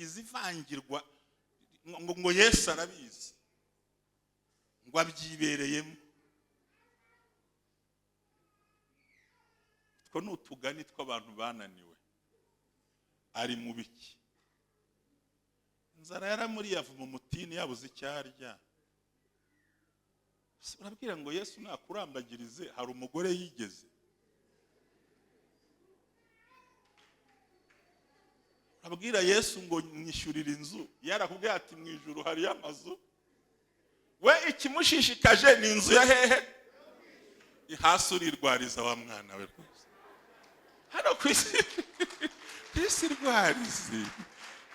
igize ivangirwa ngo Yesu arabizi ngo abyibereyemo. Two n'utugani tw'abantu bananiwe. Ari mu biki? Inzara yaramuri yavuma umutini yabuze icyarya. Urabwira ngo Yesu nakurambagirize hari umugore yigeze. Urabwira Yesu ngo nyishyurira inzu yarakubwiye ati mu ijuru hari amazu. We ikimushishikaje ni inzu ya hehe? Hasi urirwariza wa mwana we rwose. Hano kwisi rwarize.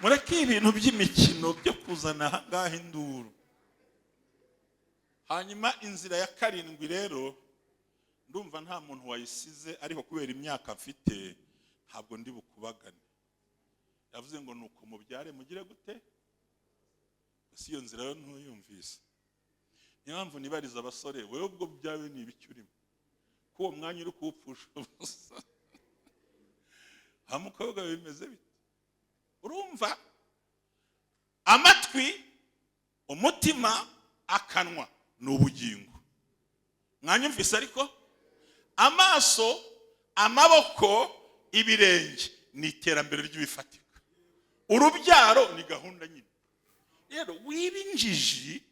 Mureke ibintu by'imikino byo kuzana ngaho induru. Hanyuma inzira ya karindwi rero ndumva nta muntu wayisize, ariko kubera imyaka mfite ntabwo ndi bukubagane. Yavuze ngo nuko mubyare mugire gute? Si iyo nzira yo ntuyumvise. Niyo mpamvu nibariza abasore, wewe ubwo byawe ni ibiki urimo? Ko uwo mwanya uri kuwupfusha ubusa. Hamukobwa bimeze bite? Urumva? Amatwi, umutima, akanwa ni ubugingo. Mwanyumvise ariko? Amaso, amaboko, ibirenge ni iterambere ry'ibifatika. Urubyaro ni gahunda nyine. Rero wibinjiji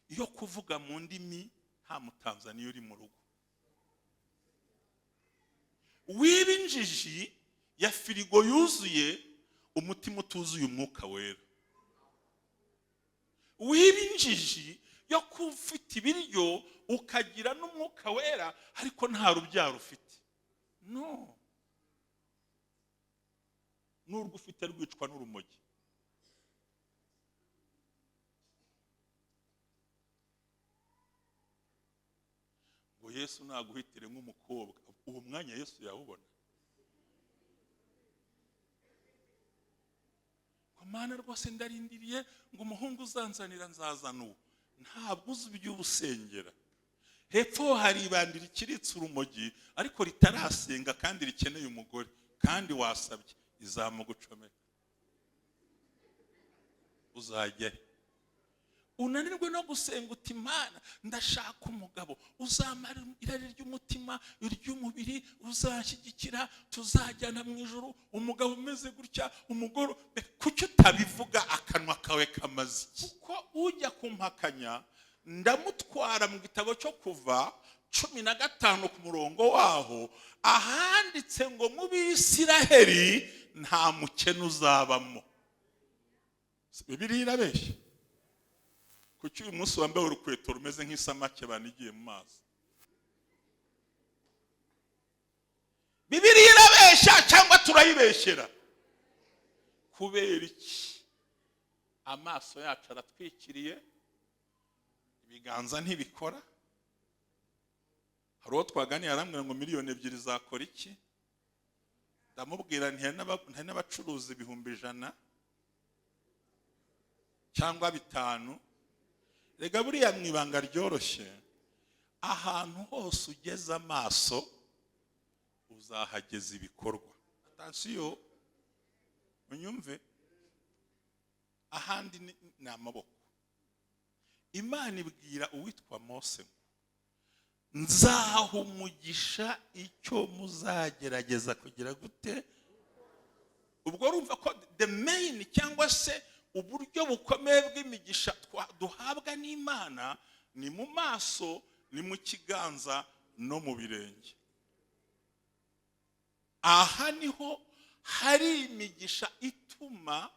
iyo kuvuga mu ndimi nta Mutanzaniya uri mu rugo. Wibinjiji ya firigo yuzuye umutima utuzuye umwuka wera. Wibinjiji yo kufite ibiryo ukagira n'umwuka wera ariko nta rubyaro ufite. No. N'urwo ufite rwicwa n'urumogi. Ngo Yesu naguhitire nk'umukobwa, uwo mwanya Yesu yawubona. Ngo Mana rwose ndarindiriye ngo umuhungu uzanzanira nzazana uwo. Ntabwo uzi iby'ubusengera. Hepfo hari ibandira ikiritse urumogi ariko ritarasenga kandi rikeneye umugore kandi wasabye izamugucomeka. Uzajya unanirwe no gusenga uti Mana ndashaka umugabo uzamara irari ry'umutima iry'umubiri uzanshyigikira tuzajyana mu ijuru umugabo umeze gutya umugoro. Kuki utabivuga akanwa kawe kamaze? Kuko ujya kumpakanya ndamutwara mu gitabo cyo Kuva 15 ku murongo waho ahanditse ngo mu Bisiraheli nta mukene uzabamo. Bibiliya irabeshya. Kuki uyu munsi wambaye urukweto rumeze nk'isamake banigiye mu mazi? Bibiliya irabeshya cyangwa turayibeshyera? Kubera iki? Amaso yacu aratwikiriye, ibiganza ntibikora. Hari uwo twaganiye arambwira ngo 2 miliyoni zakora iki? Ndamubwira nti hari n'abacuruzi 100,000 cyangwa 5. Rega buriya mwibanga ryoroshye, ahantu hose ugeze amaso uzahageza ibikorwa. Attention, unyumve, ahandi ni amaboko. Imana ibwira uwitwa Mose, nzaha umugisha icyo muzagerageza kugira gute. Ubwo urumva ko the main cyangwa se uburyo bukomeye bw'imigisha duhabwa n'Imana ni mu maso, ni mu kiganza no mu birenge. Aha niho hari imigisha ituma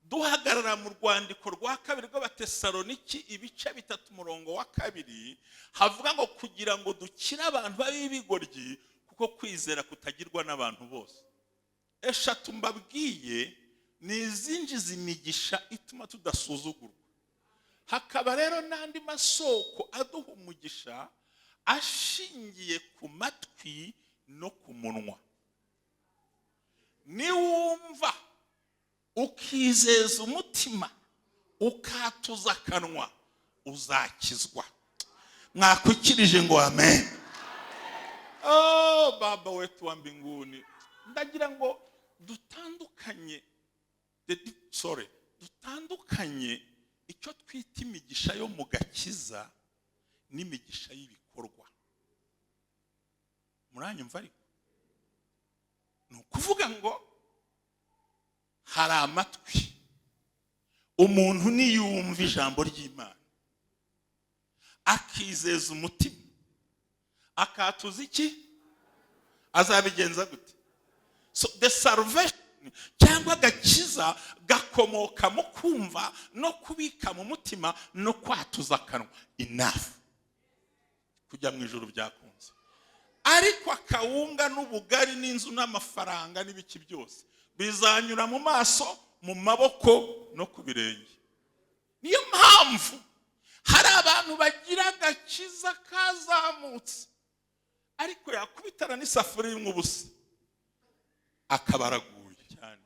duhagarara mu rwandiko rwa 2 rw'Abatesaloniki ibice 3 umurongo wa 2 havuga ngo kugira ngo dukire abantu b'ibigoryi kuko kwizera kutagirwa n'abantu bose. Eshatu mbabwiye ni izinjiza imigisha ituma tudasuzugurwa. Hakaba rero n'andi masoko aduha umugisha ashingiye ku matwi no ku munwa. Niwumva ukizeza umutima ukatuza akanwa uzakizwa. Mwakwikirije ngo amen. Oh Baba wetu wa mbinguni, ndagira ngo dutandukanye dutandukanye icyo twita imigisha yo mu gakiza n'imigisha y'ibikorwa. Muranyumva ariko? Ni ukuvuga ngo hari amatwi umuntu niyumva ijambo ry'Imana akizeza umutima akatuza iki, azabigenza gute? So the salvation cyangwa agakiza gakomoka mu kumva no kubika mu mutima no kwatuza akanwa. Enough kujya mu ijuru byakunze. Ariko akawunga n'ubugari n'inzu n'amafaranga n'ibiki byose bizanyura mu maso, mu maboko no ku birenge. Niyo mpamvu hari abantu bagira agakiza kazamutse ariko yakubitana n'isafuriya y'ubusa akabaraguye cyane.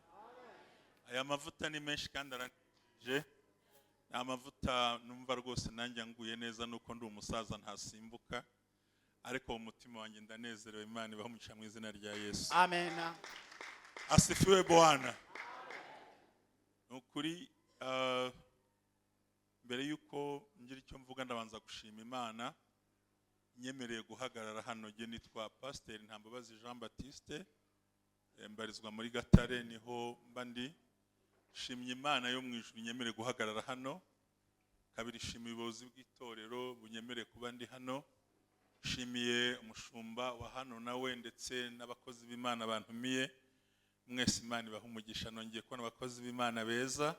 Aya mavuta ni menshi kandi aranije. Ni amavuta numva rwose nanjye nguye neza nuko ndi umusaza ntasimbuka, ariko umutima wanjye ndanezerewe. Imana ibamugisha mu izina rya Yesu. Amen. Asifiwe Bwana. Nukuri mbere yuko ngira icyo mvuga ndabanza gushima Imana nyemereye guhagarara hano. Nge nitwa Pasteur Ntambabazi Jean Baptiste, mbarizwa muri Gatare, niho mba ndi. Shimye Imana yo mu ijuru nyemereye guhagarara hano. Kabiri shimiye ubuyobozi bw'itorero bunyemereye kuba ndi hano. Shimiye umushumba wa hano nawe ndetse n'abakozi b'Imana bantumiye. Mwese Imana ibaha umugisha. Nongeye kubona abakozi b'Imana beza.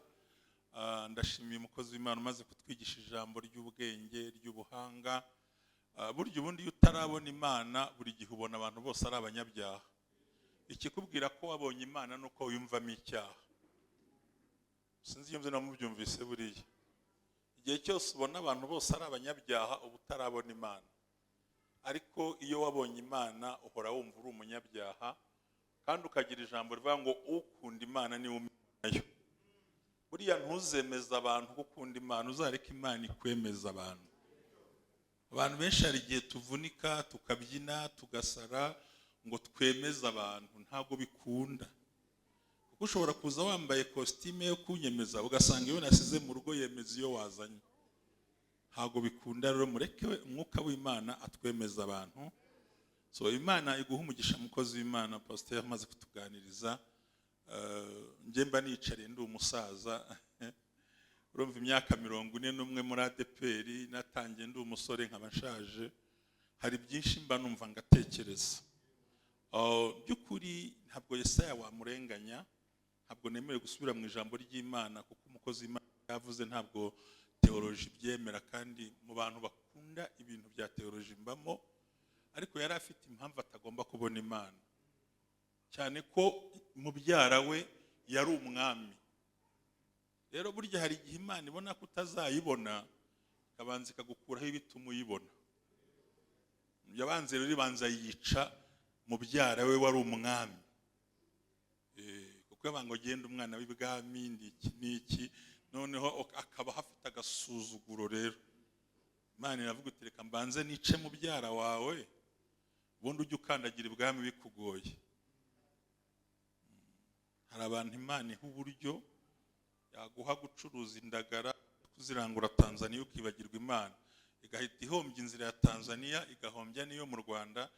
Ndashimiye umukozi w'Imana umaze kutwigisha ijambo ry'ubwenge, ry'ubuhanga. Burya ubundi iyo utarabona Imana buri gihe ubona abantu bose ari abanyabyaha. Ikikubwira ko wabonye Imana nuko wiyumvamo icyaha. Sinzi iyo mbyina mubyumvise buriya. Igihe cyose ubona abantu bose ari abanyabyaha uba utarabona Imana. Ariko iyo wabonye Imana uhora wumva uri umunyabyaha, kandi ukagira ijambo rivuga ngo ukunda Imana ni umwanya. Buriya ntuzemeza abantu gukunda Imana, uzareka Imana ikwemeza abantu. Abantu benshi hari igihe tuvunika tukabyina tugasara ngo twemeze abantu, ntabwo bikunda. Kuko ushobora kuza wambaye costume yo kunyemeza ugasanga iyo nasize mu rugo yemeza iyo wazanye. Ntabwo bikunda. Rero mureke umwuka w'Imana atwemeza abantu. So Imana iguha umugisha mukozi w'Imana. Pastor amaze kutuganiriza. Nge mba nicariye ndi umusaza. Urumva imyaka 41 muri ADPR, natangiye ndi umusore nkaba nshaje. Hari byinshi mba numva ngatekereza. Byukuri ntabwo Yesaya wamurenganya. Ntabwo nemerewe gusubira mu ijambo ry'Imana kuko umukozi w'Imana yavuze ntabwo teoloji byemera, kandi mu bantu bakunda ibintu bya teoloji mbamo. Ariko yari afite impamvu atagomba kubona Imana, cyane ko mubyara we yari umwami. Rero burya hari igihe Imana ibona ko utazayibona ikabanza ikagukuraho ibituma uyibona. Yabanze rero ibanza yica mubyara we wari umwami. Kuko yabango genda umwana w'ibwami n'iki, noneho akaba hafite agasuzuguro. Rero Imana iravuga iti reka mbanze nice mubyara wawe ubundi ujye ukandagira ibwami bikugoye. Hari abantu Imana iha uburyo yaguha gucuruza indagara kuzirangura Tanzania ukibagirwa Imana, igahita ihombya inzira ya Tanzania igahombya niyo mu Rwanda,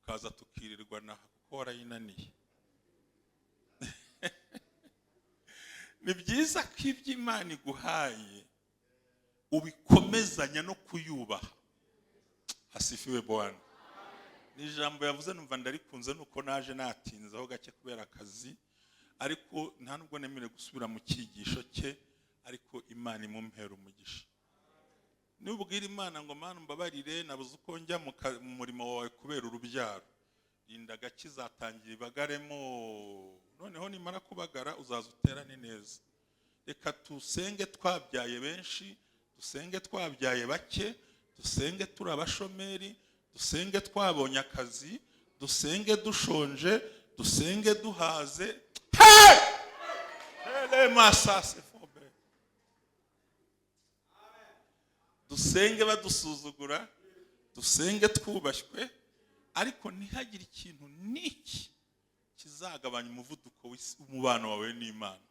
ukaza tukirirwa naha kuko warayinaniye. Ni byiza ko ibyo Imana iguhaye ubikomezanya no kuyubaha. Asifiwe Bwana. Ni ijambo yavuze numva ndarikunze nuko naje natinzaho gake kubera akazi, ariko nta nubwo nemere gusubira mu cyigisho cye, ariko Imana imumpera umugisha. Nubwira Imana ngo Mana mbabarire nabuze uko njya mu murimo wawe kubera urubyaro, inda gake zatangira ibagaremo, noneho nimara kubagara uzaza uterane neza. Reka tusenge twabyaye benshi, dusenge twabyaye bake, dusenge turi abashomeri, dusenge twabonye akazi, dusenge dushonje, dusenge duhaze. Hey! Ele masase fobe. Dusenge badusuzugura, dusenge twubashywe, ariko ntihagire ikintu niki kizagabanya umuvuduko w'umubano wawe n'Imana.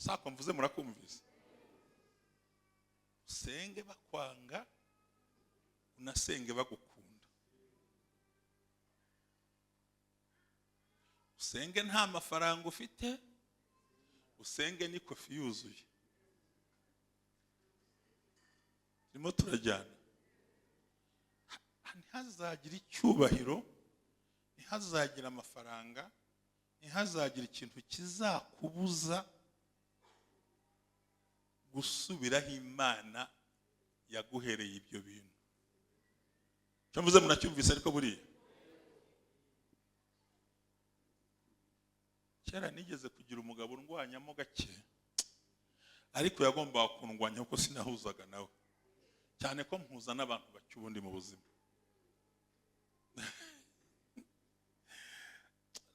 sako mvuze murakumvise. Usenge bakwanga, unasenge bagukunda. Usenge nta mafaranga ufite, usenge n'ikofi yuzuye. Turimo turajyana. Ntihazagira icyubahiro, ntihazagira amafaranga, ntihazagira ikintu kizakubuza gusubiraho Imana yaguhereye ibyo bintu. Cyo mvuze muracyumvise ariko buriya. Kera nigeze kugira umugabo urwanyamo gake, ariko yagombaga kundwanya kuko sinahuzaga nawe. Cyane ko mpuza n'abantu bacyubundi mu buzima.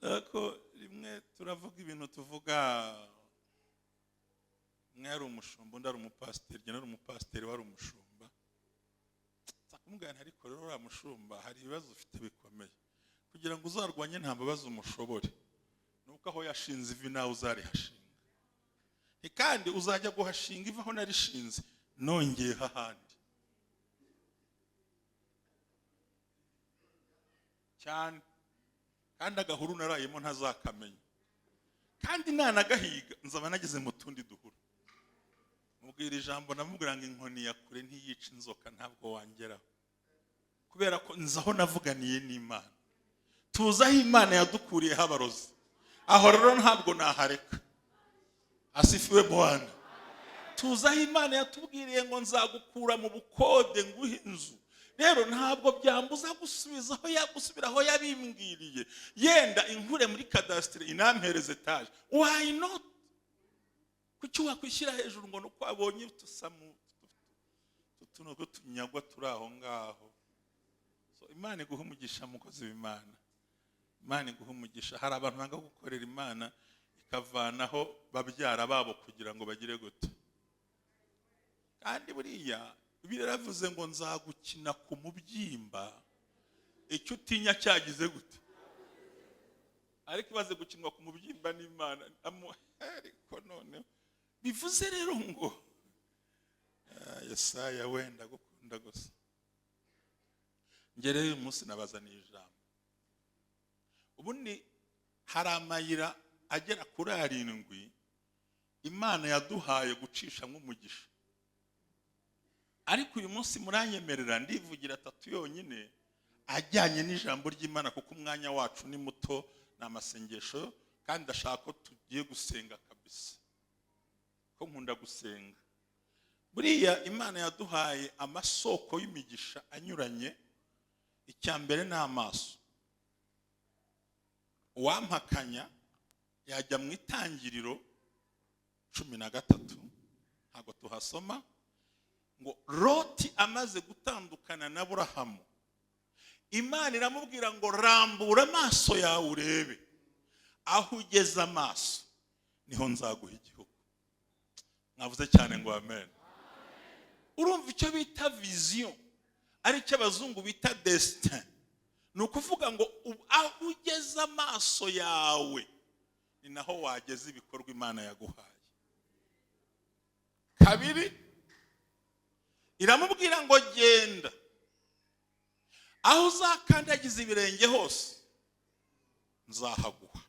Ariko rimwe turavuga ibintu tuvuga, mwari umushumba undi ari umupasiteri, jye nari umupasiteri wari umushumba. Sakumugana ariko rero uri umushumba hari ibibazo ufite bikomeye. Kugira ngo uzarwanye nta mbabazi umushobore. Nuko aho yashinze ivi nawe uzarihashinga. Kandi uzajya guhashinga ivi aho narishinze nongeye hahandi. Cyane kandi agahuru narayemo ntazakamenya. Kandi nanagahiga nzaba nageze mu tundi duhuru. Mubwira ijambo namubwira ngo inkoni ya kure ntiyica inzoka ntabwo wangeraho. Kubera ko nzaho navuganiye n'Imana. Tuzaho Imana yadukuriye habarozi. Aho rero ntabwo nahareka. Asifiwe Bwana. Tuzaho Imana yatubwiriye ngo nzagukura mu bukode nguhe inzu. Rero ntabwo byambuza gusubira aho yabimbwiriye. Yenda inkure muri cadastre inampereze etage. Why not? Kuki wakwishyira hejuru ngo nuko abonye tusamu tutunuko tunyagwa turi aho ngaho. So Imana iguha umugisha mukozi w'Imana. Imana iguha umugisha. Hari abantu banga gukorera Imana ikavanaho babyara babo kugira ngo bagire gute. Kandi buriya biravuze ngo nzagukina ku mubyimba icyo utinya cyagize gute. Ariko ibaze gukinwa ku mubyimba n'Imana ariko none bivuze rero ngo Yesaya wenda gukunda gusa. Ngere uyu munsi nabazaniye ijambo. Ubundi hari amayira agera kuri 7 Imana yaduhaye gucisha nk'umugisha. Ariko uyu munsi muranyemerera ndivugira 3 yonyine ajyanye n'ijambo ry'Imana kuko umwanya wacu ni muto n'amasengesho kandi ndashaka ko tugiye gusenga kabisa. Ko nkunda gusenga. Buriya Imana yaduhaye amasoko y'imigisha anyuranye. Icyambere n'amaso. Uwampakanya yajya mu Itangiriro 13 ntago tuhasoma ngo Loti amaze gutandukana na Aburahamu, Imana iramubwira ngo rambura amaso yawe urebe, aho ugeze amaso niho nzaguha igihugu. Navuze cyane ngo amen. Urumva icyo bita vision, ari cyo abazungu bita destin. Ni ukuvuga ngo aho ugeze amaso yawe ni naho wageze ibikorwa Imana yaguhaye. Kabiri iramubwira ngo genda, aho uzakandagiza ibirenge hose nzahaguha.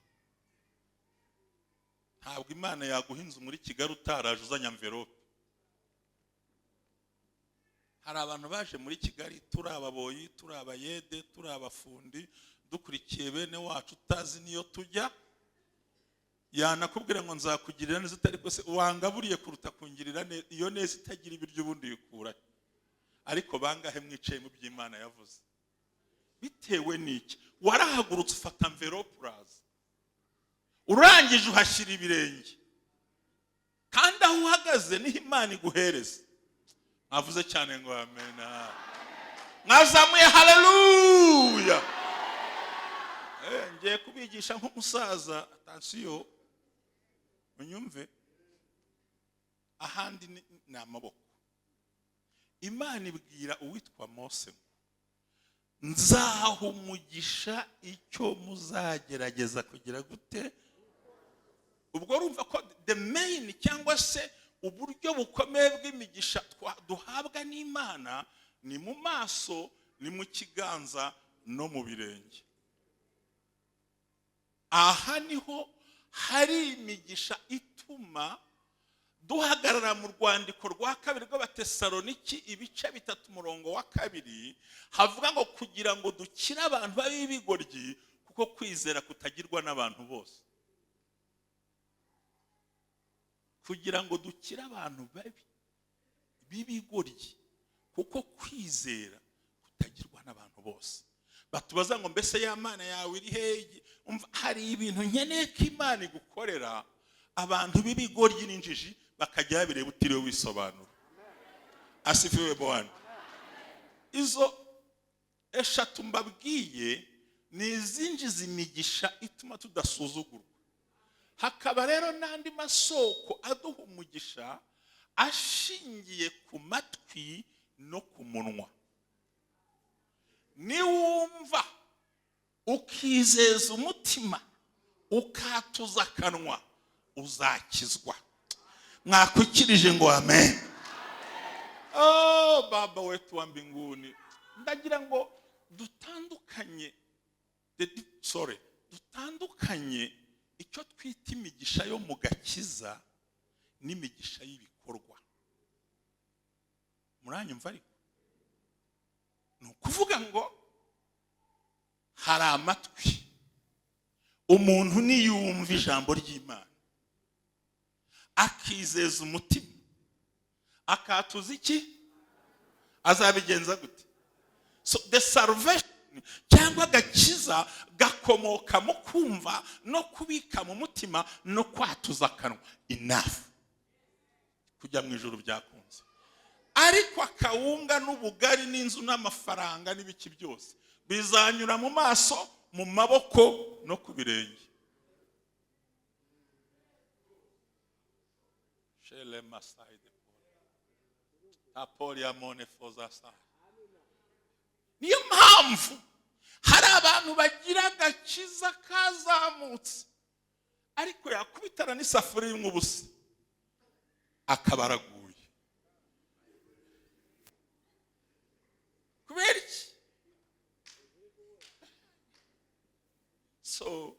Ntabwo Imana yaguha inzu muri Kigali utaraje uzanya envelope. Hari abantu baje muri Kigali turi ababoyi, turi abayede, turi abafundi, dukurikiye bene wacu utazi niyo tujya. Yanakubwira ngo nzakugirira neza ariko se wangaburiye kuruta kungirira iyo neza itagira ibiryo ubundi yikura. Ariko bangahe mwicaye mu by'Imana yavuze? Bitewe n'iki? Warahagurutse ufata envelope uraza. Urangije uhashyira ibirenge. Kandi aho uhagaze niho Imana iguhereza. Avuze cyane ngo amen. Mwazamuye haleluya. Ngiye kubigisha nk'umusaza, attention. Unyumve. Ahandi ni amaboko. Imana ibwira uwitwa Mose, nzaha umugisha icyo muzagerageza kugira gute. ubwo urumva ko the main cyangwa se uburyo bukomeye bw'imigisha duhabwa n'Imana ni mu maso, ni mu kiganza no mu birenge. Aha niho hari imigisha ituma duhagarara mu rwandiko rwa kabiri rw'Abatesaloniki ibice 3:2 havuga ngo kugira ngo dukire abantu b'ibigoryi kuko kwizera kutagirwa n'abantu bose. Kugira ngo dukire abantu b'ibigoryi kuko kwizera kutagirwa n'abantu bose. Batubaza ngo mbese ya Mana yawe iri hehe? Hari ibintu nkeneye ko Imana igukorera, abantu b'ibigoryi n'injiji bakajya babireba utiriwe wisobanura. Asifiwe Bwana. Izo eshatu mbabwiye ni izinjiza imigisha ituma tudasuzugurwa. Hakaba rero n'andi masoko aduha umugisha ashingiye ku matwi no ku munwa. Niwumva ukizeza umutima ukatuza akanwa uzakizwa. Mwakwikirije ngo amen. Oh Baba wetu wa mbinguni, ndagira ngo dutandukanye icyo twita imigisha yo mu gakiza n'imigisha y'ibikorwa. Muranyumva ariko? Ni ukuvuga ngo hari amatwi, umuntu niyumva ijambo ry'Imana akizeza umutima akatuza iki, azabigenza gute? So the salvation cyangwa agakiza gakomoka mu kumva no kubika mu mutima no kwatuza akanwa. Enough kujya mu ijuru byakunze. Ariko akawunga n'ubugari n'inzu n'amafaranga n'ibiki byose bizanyura mu maso, mu maboko no ku birenge. Shele masai de Apolia mone fozasa. Niyo mpamvu hari abantu bagira agakiza kazamutse ariko yakubitana n'isafuriya y'ubusa akabaraguye. Kubera iki? So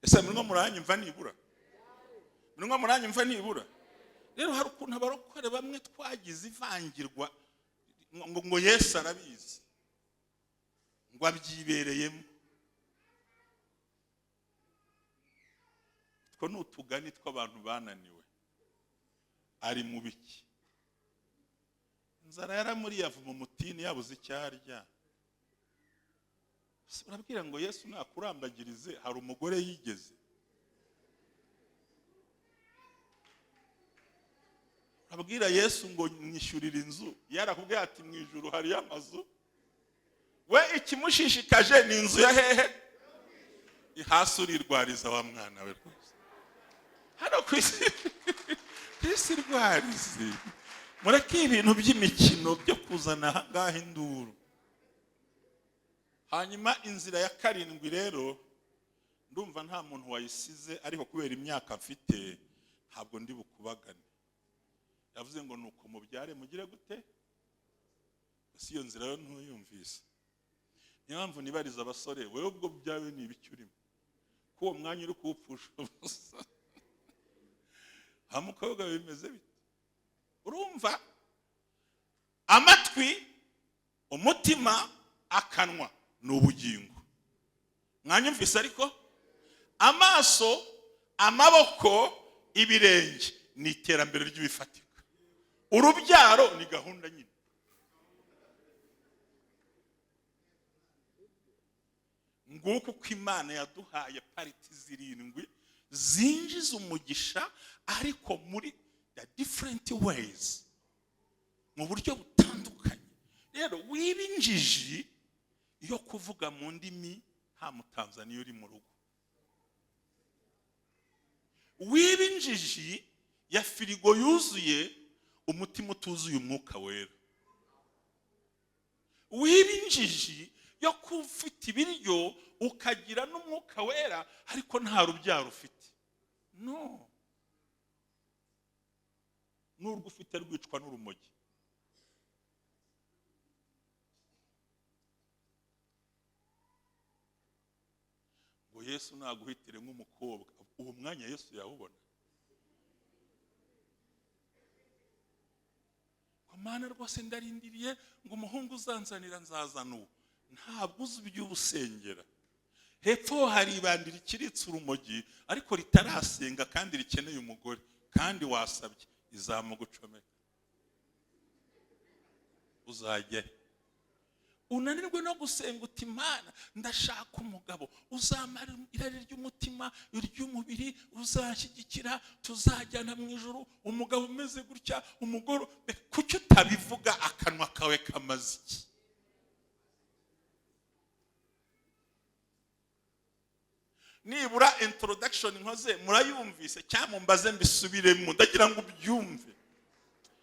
ese murimo muranyumva nibura? Murimo muranyumva nibura? Rero hari ukuntu abarokore bamwe twagize ivangirwa ngo Yesu arabizi, ngo abyibereyemo. Two n'utugani tw'abantu bananiwe. Ari mu biki? Inzara yaramuriye avuma umutini yabuze icyarya. Urabwira ngo Yesu nakurambagirize, hari umugore yigeze? Abwira Yesu ngo nyishyurira inzu, yarakubwiye ati mu ijuru hari amazu. We ikimushishikaje ni inzu ya hehe? Ihasi urirwariza wa mwana we rwose. Hano kwisi rwarizi. Mureke ibintu by'imikino byo kuzana ngaho induru. Hanyuma inzira ya 7 rero ndumva nta muntu wayisize, ariko kubera imyaka mfite ntabwo ndi bukubagane. Yavuze ngo nuko mubyare mugire gute? Si iyo nzira yo ntuyumvise. Niyo mpamvu nibariza abasore, wewe ubwo byawe ni ibiki urimo? Ko uwo mwanya uri kuwupfusha ubusa. Hamukobwa bimeze bite? Urumva? Amatwi, umutima, akanwa ni ubugingo. Mwanyumvise ariko? Amaso, amaboko, ibirenge ni iterambere ry'ibifatika. Urubyaro ni gahunda nyine. Nguko ko Imana yaduhaye pariti 7 zinjiza umugisha, ariko muri the different ways, mu buryo butandukanye. Rero wibinjiji yo kuvuga mu ndimi nta Mutanzaniya uri mu rugo. Wibinjiji ya firigo yuzuye umutima utuzuye umwuka wera. Wibinjiji yo kufita ibiryo ukagira n'umwuka wera ariko nta rubyaro ufite. No, n'urwo ufite rwicwa n'urumogi. ngo Yesu naguhitire nk'umukobwa, uwo mwanya Yesu yawubona? Mana rwose ndarindiriye ngo umuhungu uzanzanira nzazana uwo. Ntabwo uzi iby'ubusengera. Hepfo hari ibandira ikiritse urumogi ariko ritarasenga kandi rikeneye umugore, kandi wasabye izamugucomeka. Uzajya unanirwe no gusenga uti Imana ndashaka umugabo uzamara irari ry'umutima iry'umubiri, uzanshyigikira, tuzajyana mu ijuru, umugabo umeze gutya, umugore. Kuki utabivuga akanwa kawe kamaze iki? Nibura introduction nkoze murayumvise cyangwa mbaze mbisubiremo ndagira ngo ubyumve.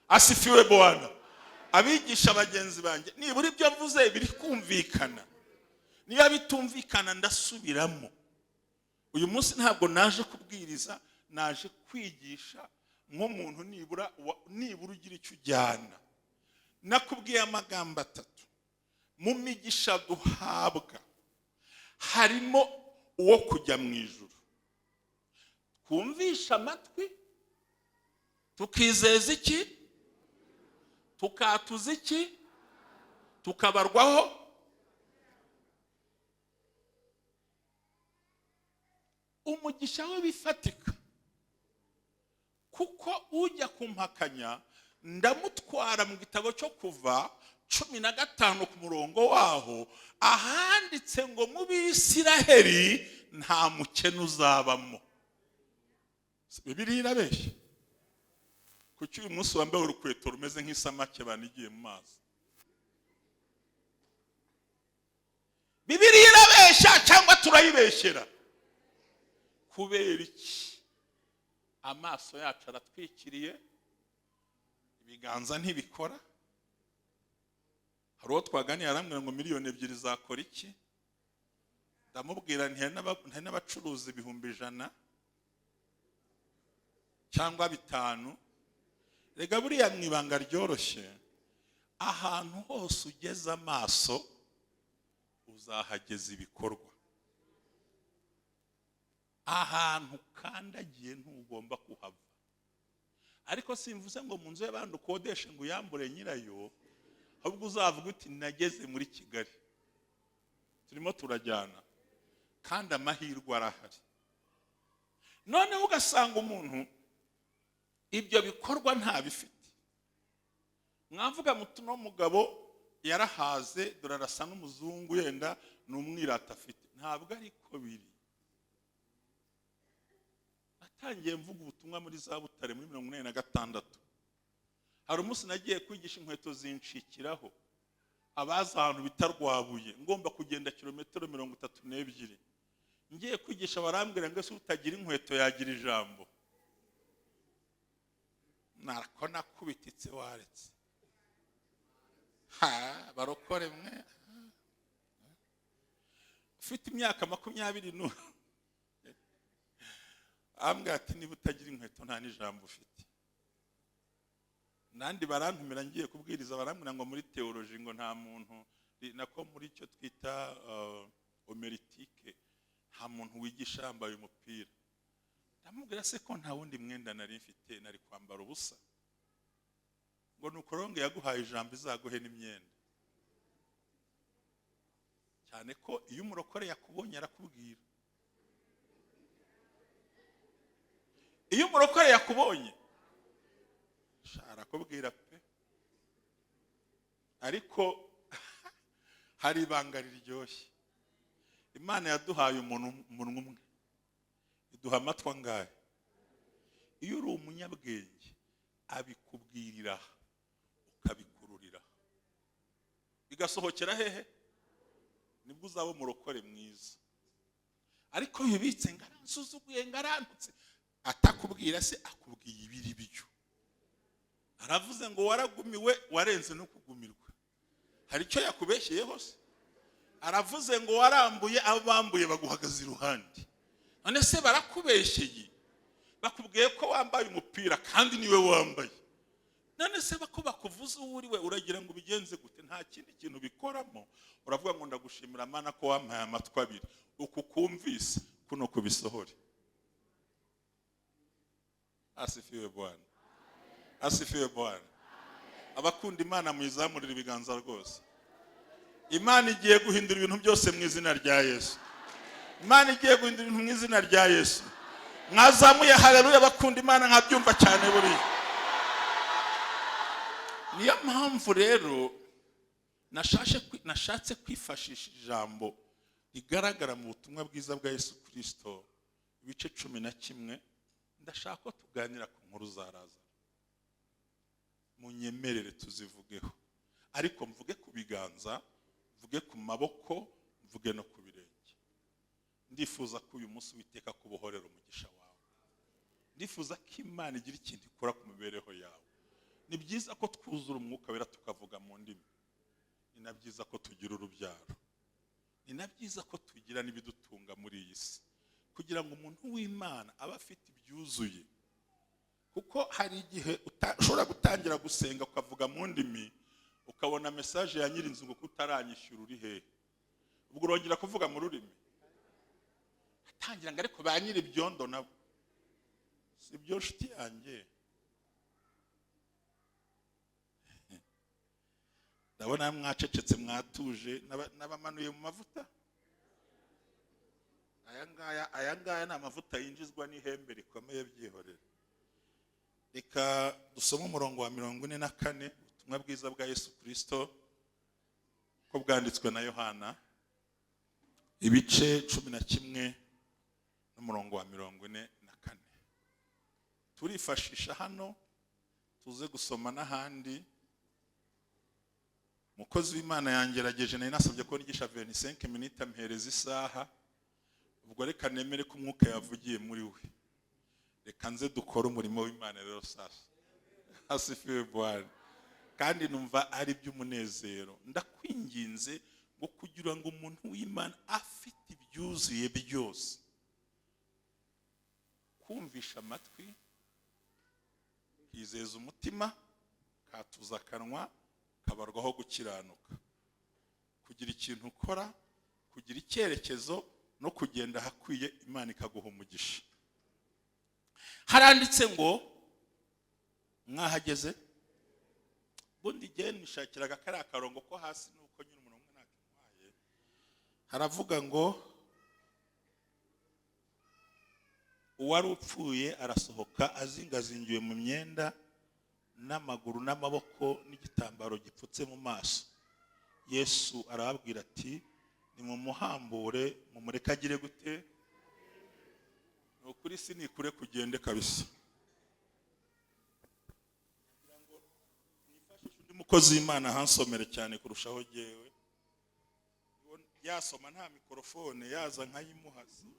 Asifiwe Bwana. Abigisha bagenzi banjye, nibura ibyo mvuze biri kumvikana. Niba bitumvikana ndasubiramo. Uyu munsi ntabwo naje kubwiriza, naje kwigisha nk'umuntu nibura ugira icyo ujyana. Nakubwiye amagambo 3 mu migisha duhabwa, harimo uwo kujya mu ijuru. Twumvisha amatwi, tukizeza iki? Tukatuza iki? Tukabarwaho. Umugisha we bifatika, kuko ujya kumpakanya ndamutwara mu gitabo cyo Kuva 15 ku murongo waho ahanditse ngo mu Bisiraheli nta mukene uzabamo. Bibiliya irabeshya. Kuki uyu munsi wambaye urukweto rumeze nk'isamake banigiye mu mazi? Bibiliya irabeshya cyangwa turayibeshyera? Kubera iki? Amaso yacu aratwikiriye, ibiganza ntibikora. Hari uwo twaganiye arambwira ngo 2 miliyoni zakora iki? Ndamubwira nti hari n'abacuruzi 100,000 cyangwa 5. Rega buriya mwibanga ryoroshye, ahantu hose ugeze amaso uzahageza ibikorwa. Ahantu kandagiye ntugomba kuhava. Ariko simvuze ngo mu nzu y'abandi ukodeshe ngo uyambure nyirayo, ahubwo uzavuga uti nageze muri Kigali. Turimo turajyana kandi amahirwe arahari. Noneho ugasanga umuntu ibyo bikorwa ntabifite. Mwavuga muti no mugabo yarahaze, dore arasa n'umuzungu, yenda n'umwirata afite. Ntabwo ariko biri. Natangiye mvuga ubutumwa muri za Butare muri 1946. Hari umunsi nagiye kwigisha inkweto zinshikiraho, abaza ahantu bita Rwabuye, ngomba kugenda kilometero 32. Ngiye kwigisha barambwira ngo se utagira inkweto yagira ijambo. Narako nakubititse waretse. Barokore mwe. Ufite imyaka 20 ambwira ati niba utagira inkweto nta n'ijambo ufite. Nandi barantumira ngiye kubwiriza barambwira ngo muri theology ngo nta muntu nako muri cyo twita homiletike nta muntu wigisha yambaye umupira. Ndamubwira se ko nta wundi mwenda nari mfite, nari kwambara ubusa. Ngo nukoronge yaguhaye ijambo izaguhe n'imyenda. Cyane ko iyo umurokore yakubonye arakubwira. Iyo umurokore yakubonye arakubwira pe. Ariko hari ibanga riryoshye. Imana yaduhaye umuntu umwe, iduha amatwi angahe. Iyo uri umunyabwenge abikubwirira ukabikururira, bigasohokera hehe? Nibwo uzaba umurokore mwiza. Ariko yibitse ngaransuzuguye ngarantutse, atakubwira se akubwiye ibiri byo. Aravuze ngo waragumiwe warenze no kugumirwa. Hari icyo yakubeshyeye hose? aravuze ngo warambuye, abo bambuye baguhagaze iruhande. None se barakubeshyeye? Bakubwiye ko wambaye umupira kandi niwe wambaye. None se bako bakuvuze uriwe uragira ngo bigenze gute? Nta kindi kintu bikoramo. Uravuga ngo ndagushimira Mana ko wampaye amatwi abiri, uku kumvise kuno kubisohore. Asifiwe Bwana. Asifiwe Bwana. Abakunda Imana mwizamurira ibiganza rwose. Imana igiye guhindura ibintu byose mu izina rya Yesu. Imana igiye guhindura ibintu mu izina rya Yesu. Mwazamuye haleluya bakunda Imana nkabyumva cyane buri. Niyo mpamvu rero nashatse kwifashisha ijambo rigaragara mu butumwa bwiza bwa Yesu Kristo ibice 11. Ndashaka ko tuganira ku nkuru za Lazaro. Munyemerere tuzivugeho, ariko mvuge ku biganza, mvuge ku maboko, mvuge no ku birenge. Ndifuza ko uyu munsi witeka kubohorera umugisha wawe. Ndifuza ko Imana igira ikintu ikora ku mibereho yawe. Ni byiza ko twuzura umwuka wera tukavuga mu ndimi. Ni na byiza ko tugira urubyaro. Ni na byiza ko tugira n'ibidutunga muri iyi si, kugira ngo umuntu w'Imana aba afite ibyuzuye. Kuko hari igihe ushobora gutangira gusenga ukavuga mu ndimi, ukabona message ya nyirinzu ngo kutaranyishyura uri hehe. Ubwo urongera kuvuga mu rurimi. Atangira ngo ariko ba nyiri ibyondo nabo. Si byo nshuti yanjye. Ndabona mwacecetse mwatuje n'abamanuye mu mavuta. Aya ngaya ni amavuta yinjizwa n'ihembe rikomeye byihorera. Reka dusome umurongo wa 44 ubutumwa bwiza bwa Yesu Kristo ko bwanditswe na Yohana ibice 11 n'umurongo wa 44. Turifashisha hano tuze gusoma n'ahandi. Mukozi w'Imana yangerageje nari nasabye ko nigisha 25 minutes amhereza isaha. Ubwo reka nemere ko umwuka yavugiye muri we. Reka nze dukora umurimo w'Imana rero sasa. Asifiwe Bwana. Kandi numva ari by'umunezero. Ndakwinginze ngo kugira ngo umuntu w'Imana afite ibyuzuye byose, kumvisha amatwi, yizeza umutima, katuza akanwa, kabarwaho gukiranuka, kugira ikintu ukora, kugira icyerekezo no kugenda hakwiye, Imana ikaguha umugisha. Haranditse ngo mwahageze. Bundi gihe nishakiraga kari akarongo ko hasi nuko nyine umuntu umwe nakintwaye. Haravuga ngo uwari upfuye arasohoka azingazingiwe mu myenda n'amaguru n'amaboko n'igitambaro gipfutse mu maso. Yesu arababwira ati nimumuhambure mumureka agire gute? Ukuri sinikure kugende kabisa. Nifashisha undi mukozi w'Imana hansomere cyane kurushaho jewe. Yasoma nta mikrofone yaza nkayimuhazi.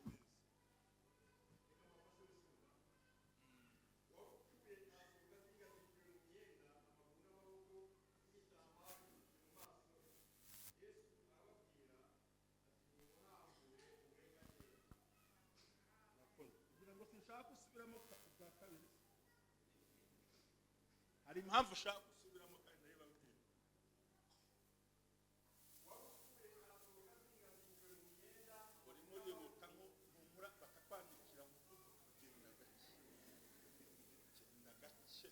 Hari impamvu ushaka gusubiramo kandi reba bwira. Uri muri ruta nko humura bakakwandikira mu kugenda gake. Genda gake.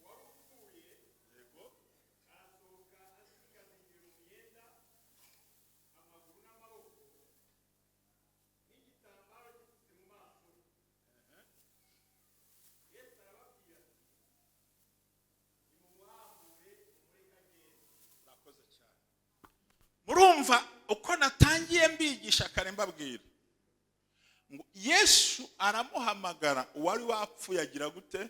Warukuye yego asohoka asigazingira mu myenda amaguru n'amaboko n'igitambaro gipfutse mu maso. Yesu arababwira murumva uko natangiye mbigisha kare mbabwira ngo Yesu aramuhamagara uwari wapfuye agira gute?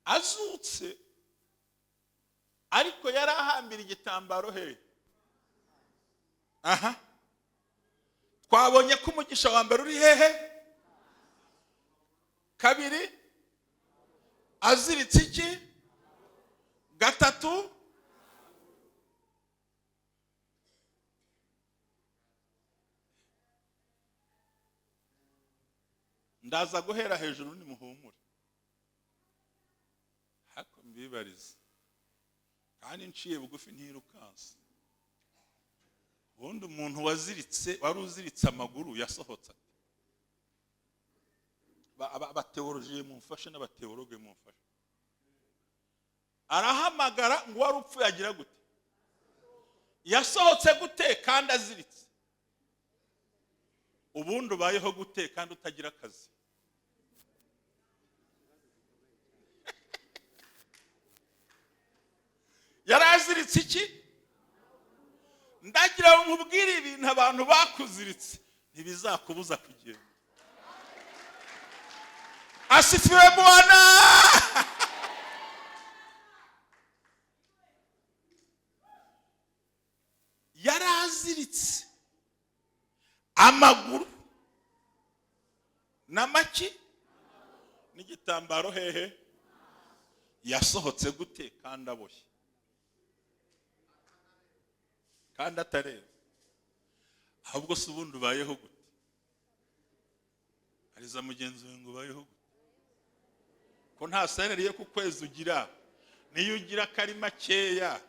Azutse, ariko yari ahambira igitambaro he? Aha, twabonye ko umugisha wa mbere uri hehe? Kabiri, aziritse iki? Gatatu, ndaza guhera hejuru nimuhumure. Hako mbibariza kandi nciye bugufi ntirukanse. Ubundi umuntu wari uziritse amaguru yasohotse ati abateologiye mumfashe n'abateologe mumfashe. Arahamagara ngo wari upfuye agira gute? Yasohotse gute kandi aziritse? Ubundi ubayeho gute kandi utagira akazi? Yaraziritse iki? Ndagira ngo nkubwire ibintu abantu bakuziritse ntibizakubuza kugenda. Asifiwe Bwana. Yaraziritse amaguru n'amaki n'igitambaro hehe? Yasohotse gute kandi aboshye kandi atareba? Ahubwo se ubundi ubayeho gute? Ariza mugenzi we ngo ubayeho gute? Ko nta salary yo ku kwezi ugira, niyo ugira kari makeya,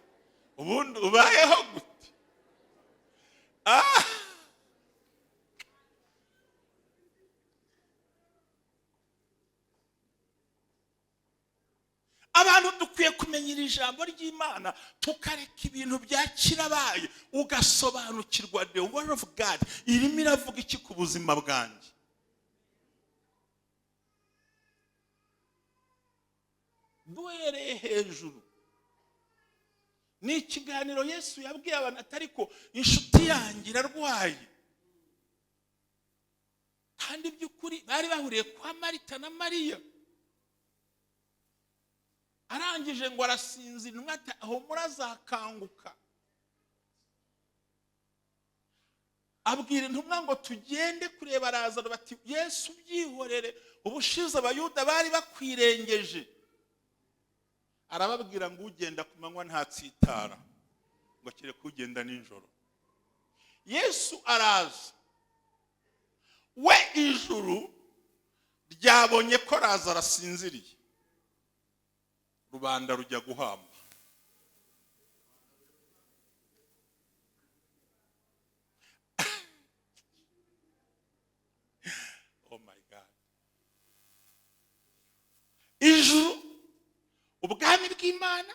ubundi ubayeho gute? Abantu dukwiye kumenyera ijambo ry'Imana tukareka ibintu bya kirabaye ugasobanukirwa the word of God irimo iravuga iki ku buzima bwanjye. Duhereye hejuru ni ikiganiro Yesu yabwiye abantu atari ko inshuti yanjye irarwaye, kandi by'ukuri bari bahuriye kwa Marita na Mariya. Arangije ngo arasinzira, intumwa ati aho murazakanguka. Abwira intumwa ngo tugende kureba Lazaro, bati Yesu byihorere, ubushize abayuda bari bakwirengeje. Arababwira ngo ugenda ku manywa ntatsitara, ngo kire kugenda nijoro. Yesu araza, we ijuru ryabonye ko Lazaro asinziriye, rubanda rujya guhamba. Oh my God. Ijuru, ubwami bw'Imana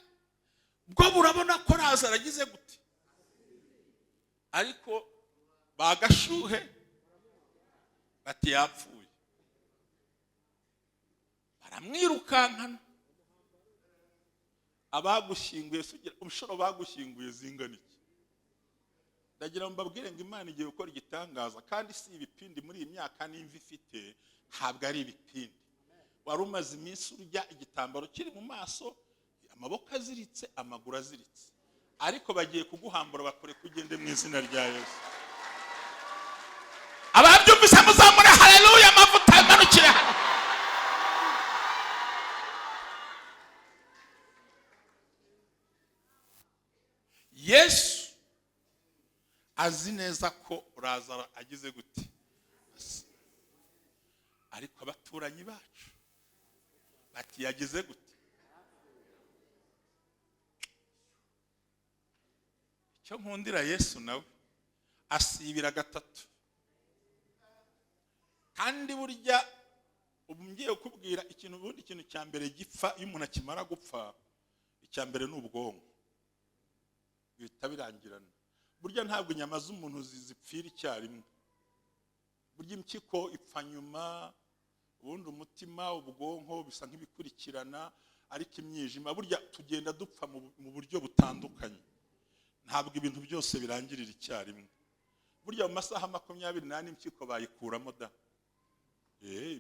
bwo burabona ko Lazaro agize gute, ariko bagashuhe bati yapfuye. Baramwirukankana. Abagushyinguye sugira umushoro bagushyinguye zingana iki? Ndagira mbabwire ngo Imana igiye gukora igitangaza, kandi si ibipindi muri iyi myaka n'imvi ifite, ntabwo ari ibipindi. Wari umaze iminsi urya igitambaro kiri mu maso, amaboko aziritse, amaguru aziritse, ariko bagiye kuguhambura bakore kugende mu izina rya Yesu. Ababyumvise muzamure haleluya, amavuta amanukira. Yesu azi neza ko Lazaro agize gute, ariko abaturanyi bacu bati yagize gute. Icyo nkundira Yesu nawe asibira gatatu, kandi burya ngiye kubwira ikintu, ubundi ikintu cya mbere gipfa iyo umuntu akimara gupfa, icya mbere ni ubwonko, bihita birangirana. Burya ntabwo inyama z'umuntu zipfira icyarimwe, burya impyiko ipfa nyuma, ubundi umutima, ubwonko bisa nk'ibikurikirana, ariko imyijima burya tugenda dupfa mu buryo butandukanye. Ntabwo ibintu byose birangirira icyarimwe. Burya mu masaha 24 impyiko bayikuramo da,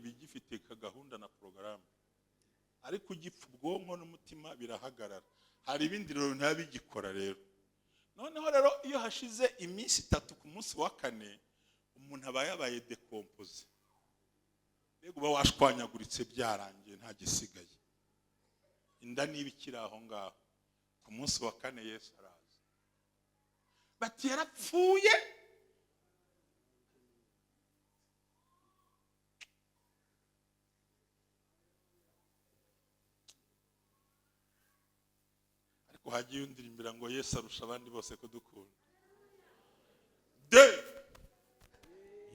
bigifite gahunda na porogaramu, ariko ugipfa ubwonko n'umutima birahagarara. Hari ibindi rero ntabigikora rero. Noneho rero iyo hashize iminsi 3 ku munsi wa 4 umuntu aba yabaye decompose, mbega uba washwanyaguritse byarangiye nta gisigaye, inda nibikira aho ngaho. Ku munsi wa 4 Yesu araza, bati yarapfuye. hagiye undirimbira ngo Yesu arusha abandi bose kudukunda.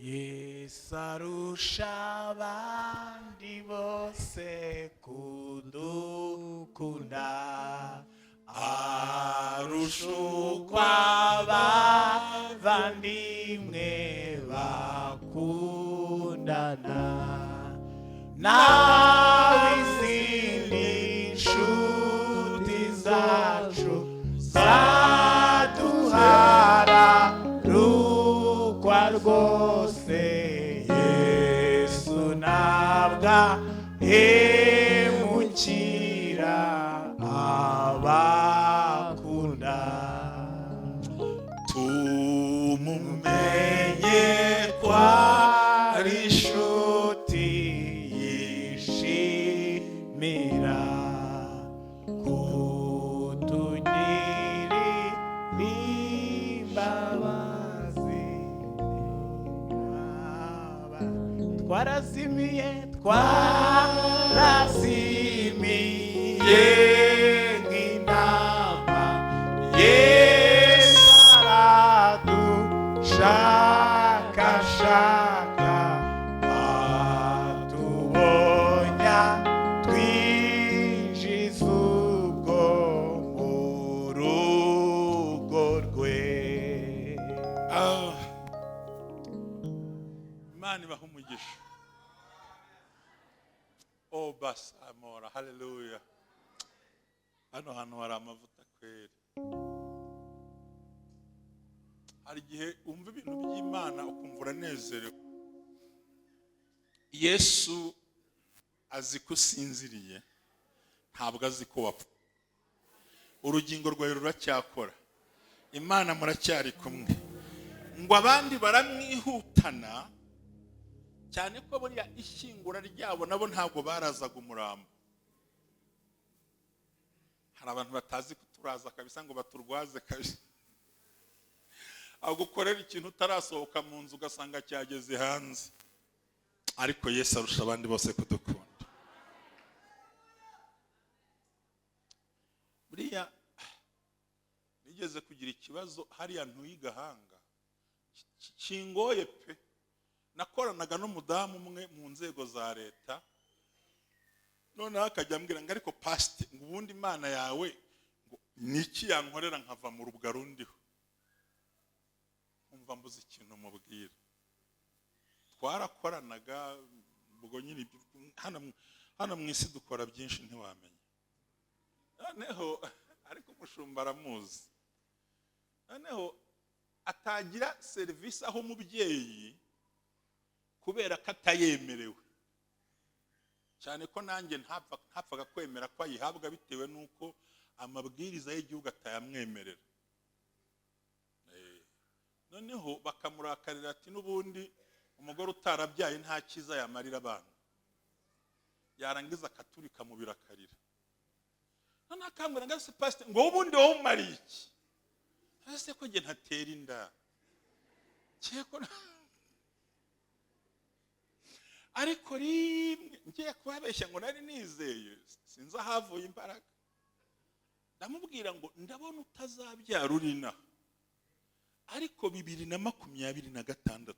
Yesu arusha abandi bose kudukunda, arusha uko abavandimwe bakundana, nawe izindi nshuti zacu zaduhara rukwa rwose. Yesu ntabwo ahemukira abakunda, tumumenye ko ari inshuti yishimira kutugirira imbabazi. Twarazimiye nk'intama, Yesu aradushakashaka, atubonye twinjiza ubwo mu rugo rwe. Imana ibaha umugisha. Oh basamora, haleluya. Hano hantu hari amavuta kwera. Hari igihe umva ibintu by'Imana ukumva uranezerewe. Yesu azi ko usinziriye, ntabwo azi ko wapfa. Urugingo rwawe ruracyakora, Imana muracyari kumwe. Ngo abandi baramwihutana, cyane ko buriya ishyingura ryabo nabo ntabwo barazaga umurambo. Hari abantu batazi kuturaza kabisa ngo baturwaze kabisa, agukorera ikintu utarasohoka mu nzu ugasanga cyageze hanze. Ariko Yesu arusha abandi bose kudukunda. Buriya nigeze kugira ikibazo hariya ntuye Gahanga, kingoye pe. Nakoranaga n'umudamu umwe mu nzego za leta, noneho akajya ambwira ngo ariko pasite, ngo ubundi Imana yawe ngo niki yankorera nkava mu rubwa rundiho. Umva mbuze ikintu mubwira. Twarakoranaga ubwo nyine hano mu isi dukora byinshi ntiwamenya. Noneho ariko umushumba aramuzi. Noneho atagira serivisi aho umubyeyi kubera ko atayemerewe, cyane ko nanjye ntapfaga kwemera ko ayihabwa bitewe n'uko amabwiriza y'igihugu atayamwemerera. Noneho bakamurakarira ati n'ubundi umugore utarabyaye nta cyiza yamarira abana, yarangiza akaturika mu birakarira. Noneho akambwira ngo se pastor, ngo ubundi wowe umariye iki? Ese ko nge ntatera inda cyeko. Ariko rimwe ngiye kubabeshya ngo nari nizeye, sinzi ahavuye imbaraga. Ndamubwira ngo ndabona utazabyara urina, ariko 2026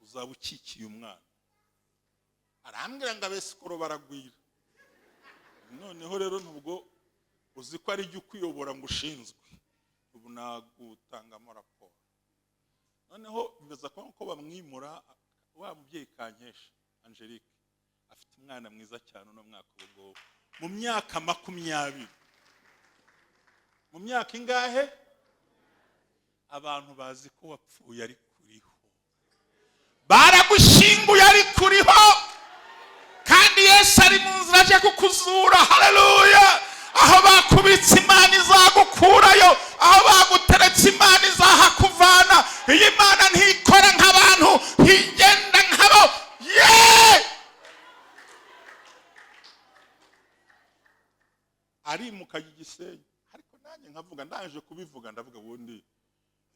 uzaba ukikiye umwana. Arambwira ngo abesikoro baragwira. Noneho rero nubwo uzi ko ari jye ukuyobora ngo ushinzwe, ubu nagutangamo raporo. Noneho bibaza ko bamwimura wa mubyeyi Kankesha Angelique, afite umwana mwiza cyane no mwaka ubwo mu myaka 20. Mu myaka ingahe? Abantu bazi ko wapfuye ari kuriho, baragushyinguye ari kuriho, kandi Yesu ari mu nzira aje kukuzura. Haleluya! Aho bakubitse Imana izagukurayo, aho baguteretse Imana izahakuvana. Iyi Mana ntikora nk'abantu, ntigenda nk'abo. Arimuka Gisenyi, ariko nanjye nkavuga, ndaje kubivuga ndavuga ubundi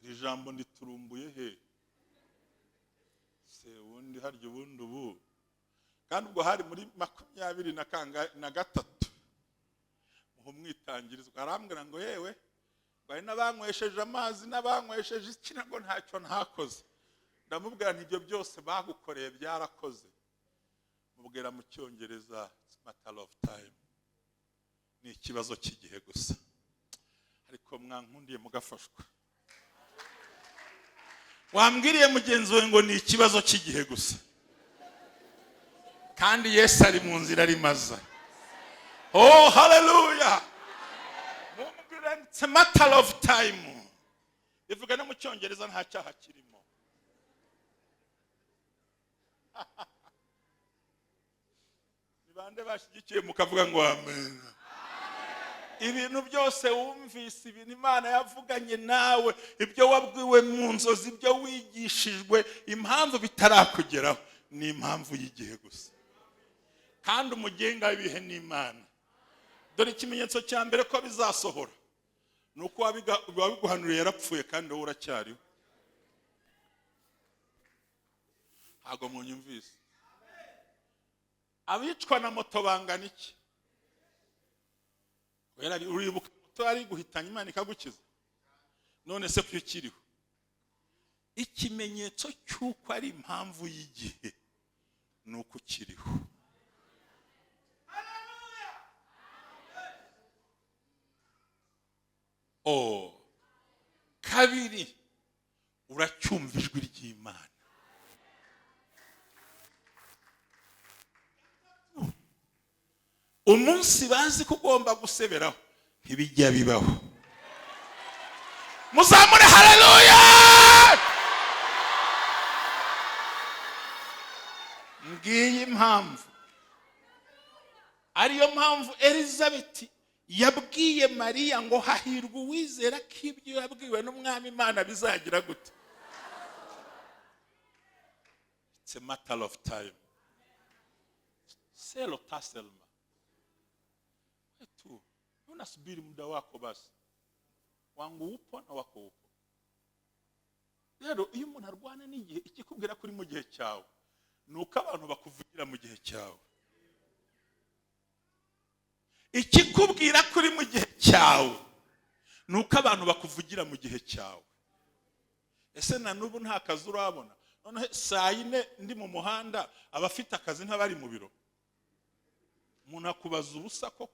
iri jambo nditurumbuye he se, ubundi harya ubundi ubu. Kandi ubwo hari muri 23 umwitangirizwa arambwira ngo yewe bari n'abanywesheje amazi n'abanywesheje ikina ngo ntacyo ntakoze. Ndamubwira nti ibyo byose bagukoreye byarakoze. Mubwira mu Cyongereza it's matter of time, ni ikibazo cy'igihe gusa. Ariko mwankundiye mugafashwa. Wambwiriye mugenzi we ngo ni ikibazo cy'igihe gusa, kandi Yesu ari mu nzira rimaza. Oh hallelujah. Mubwira it's a matter of time. Bivuga no mu Cyongereza nta cyaha kirimo. Nibande bashyigikiye mukavuga ngo amen. Ibintu byose wumvise, ibintu Imana yavuganye nawe, ibyo wabwiwe mu nzozi, ibyo wigishijwe, impamvu bitarakugeraho ni impamvu y'igihe gusa. Kandi umugenga w'ibihe ni Imana. Dore ikimenyetso cya mbere ko bizasohora nuko wabiguhanuriye yarapfuye kandi wowe uracyariho. Ntabwo munyumvise. Abicwa na moto bangana iki? Uribuka moto ari guhitanya Imana ikagukiza? None se kuyo kiriho? Ikimenyetso cy'uko ari impamvu y'igihe nuko kiriho. Oh, kabiri, uracyumva ijwi ry'Imana. Umunsi bazi ko ugomba guseberaho ntibijya bibaho. Muzamure haleluya. Ngiye impamvu, ariyo mpamvu Elizabeth yabwiye Mariya ngo hahirwa uwizera ko ibyo yabwiwe n'Umwami Imana bizagira gute. It's a matter of time. Selo taselma. Tu, unasubiri muda wako basi. Wangu upo na wako upo. Rero iyo umuntu arwana n'igihe, ikikubwira kuri mu gihe cyawe nuko abantu bakuvugira mu gihe cyawe. Ikikubwira kuri mu gihe cyawe nuko abantu bakuvugira mu gihe cyawe. Ese na nubu nta kazi urabona? None saa 4 ndi mu muhanda, abafite akazi ntabari mu biro. Umuntu akubaza ubusa koko.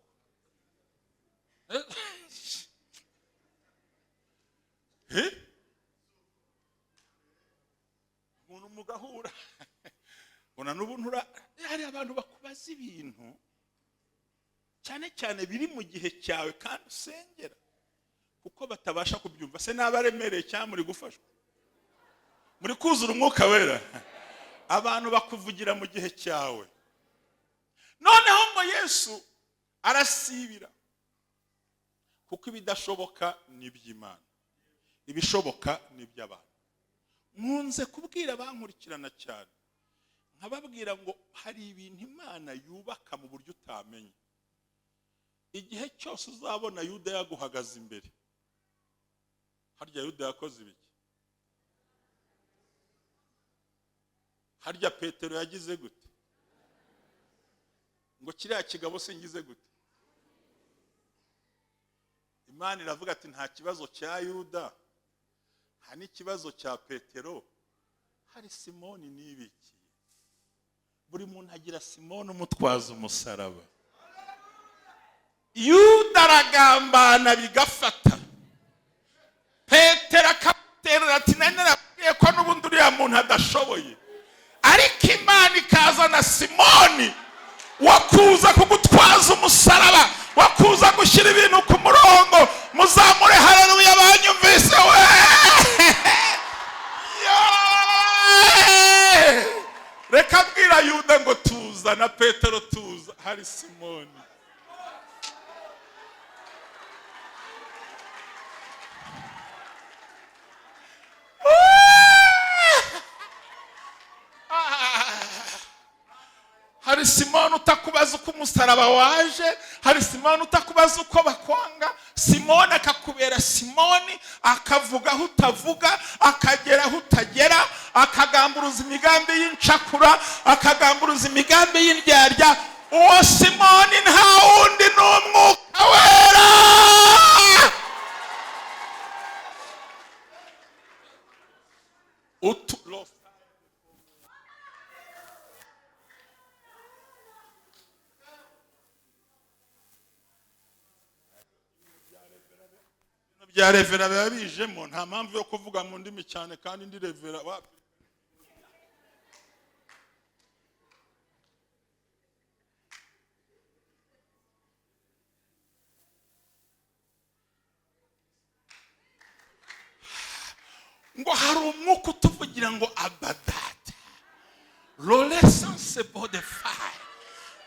Umuntu mugahura. Bona nubu ntura hari abantu bakubaza ibintu cyane cyane biri mu gihe cyawe kandi usengera kuko batabasha kubyumva. Se nabaremereye cyane muri gufashwa, muri kuzura umwuka wera. Abantu bakuvugira mu gihe cyawe. Noneho ngo Yesu arasibira kuko ibidashoboka ni iby'Imana, ibishoboka ni iby'abantu. Nkunze kubwira abankurikirana cyane nkababwira ngo hari ibintu Imana yubaka mu buryo utamenye. Igihe cyose uzabona Yuda yaguhagaze imbere, harya Yuda yakoze ibiki? Harya Petero yagize gute? Ngo kiriya kigabo singize gute? Imana iravuga ati nta kibazo cya Yuda, nta n'ikibazo cya Petero, hari Simoni n'ibiki. Buri muntu agira Simoni umutwaza umusaraba. Yuda aragambana bigafata. Petero akaterera ati narabwiye ko n'ubundi uriya muntu adashoboye. Ariko Imana ikazana Simoni wakuza kugutwaza umusaraba, wakuza gushyira ibintu ku murongo. Muzamure haleluya banyumvise we. Reka bwira Yuda ngo tuza, na Petero tuza, hari Simoni. Hari Simoni utakubaza uko umusaraba waje, hari Simoni utakubaza uko bakwanga. Simoni akakubera Simoni, akavuga aho utavuga, akagera aho utagera, akagamburuza imigambi y'incakura, akagamburuza imigambi y'indyarya. Uwo Simoni nta wundi n'umwuka wera. bya revera biba bijemo, nta mpamvu yo kuvuga mu ndimi cyane kandi ndi revera wapi. ngo hari umwuka utuvugira ngo abadata l'essence de fire,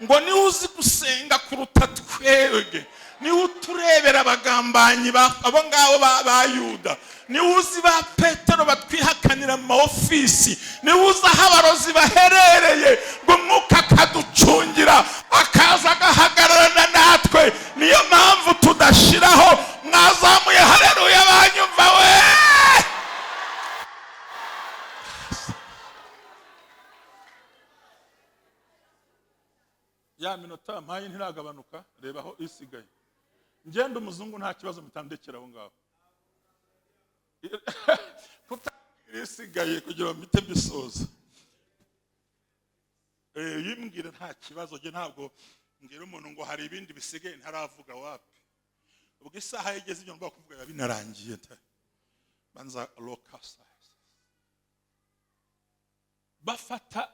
ngo niwe uzi gusenga kuruta twebwe, niwe uturebera abagambanyi abo ngabo ba Yuda, niwe uzi ba Petero batwihakanira mu ofisi, niwe uzi aho abarozi baherereye, ngo umwuka akaducungira akaza agahagararana natwe. Niyo mpamvu tudashiraho. Mwazamuye haleluya banyumva we. Ya minota mpaye ntiragabanuka, reba aho isigaye. Ngende umuzungu nta kibazo mutandekera aho ngaho. Isigaye kugira ngo mpite bisoza. Yimbwira nta kibazo, je ntabwo ngira umuntu ngo hari ibindi bisigaye ntaravuga wapi. Ubwo isaha yegeze ibyo ngomba kuvuga binarangiye banza lokasa. Bafata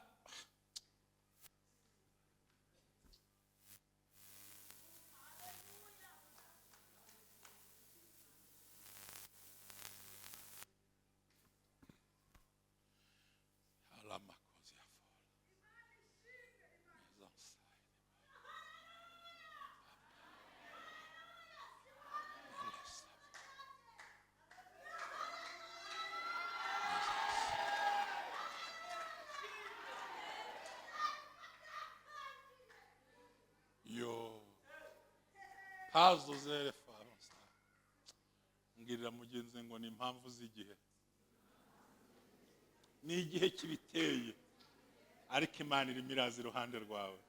hazo zere faransa. Ngirira mugenzi ngo ni impamvu z'igihe, ni igihe kibiteye, ariko Imana iri mirazi iruhande rwawe.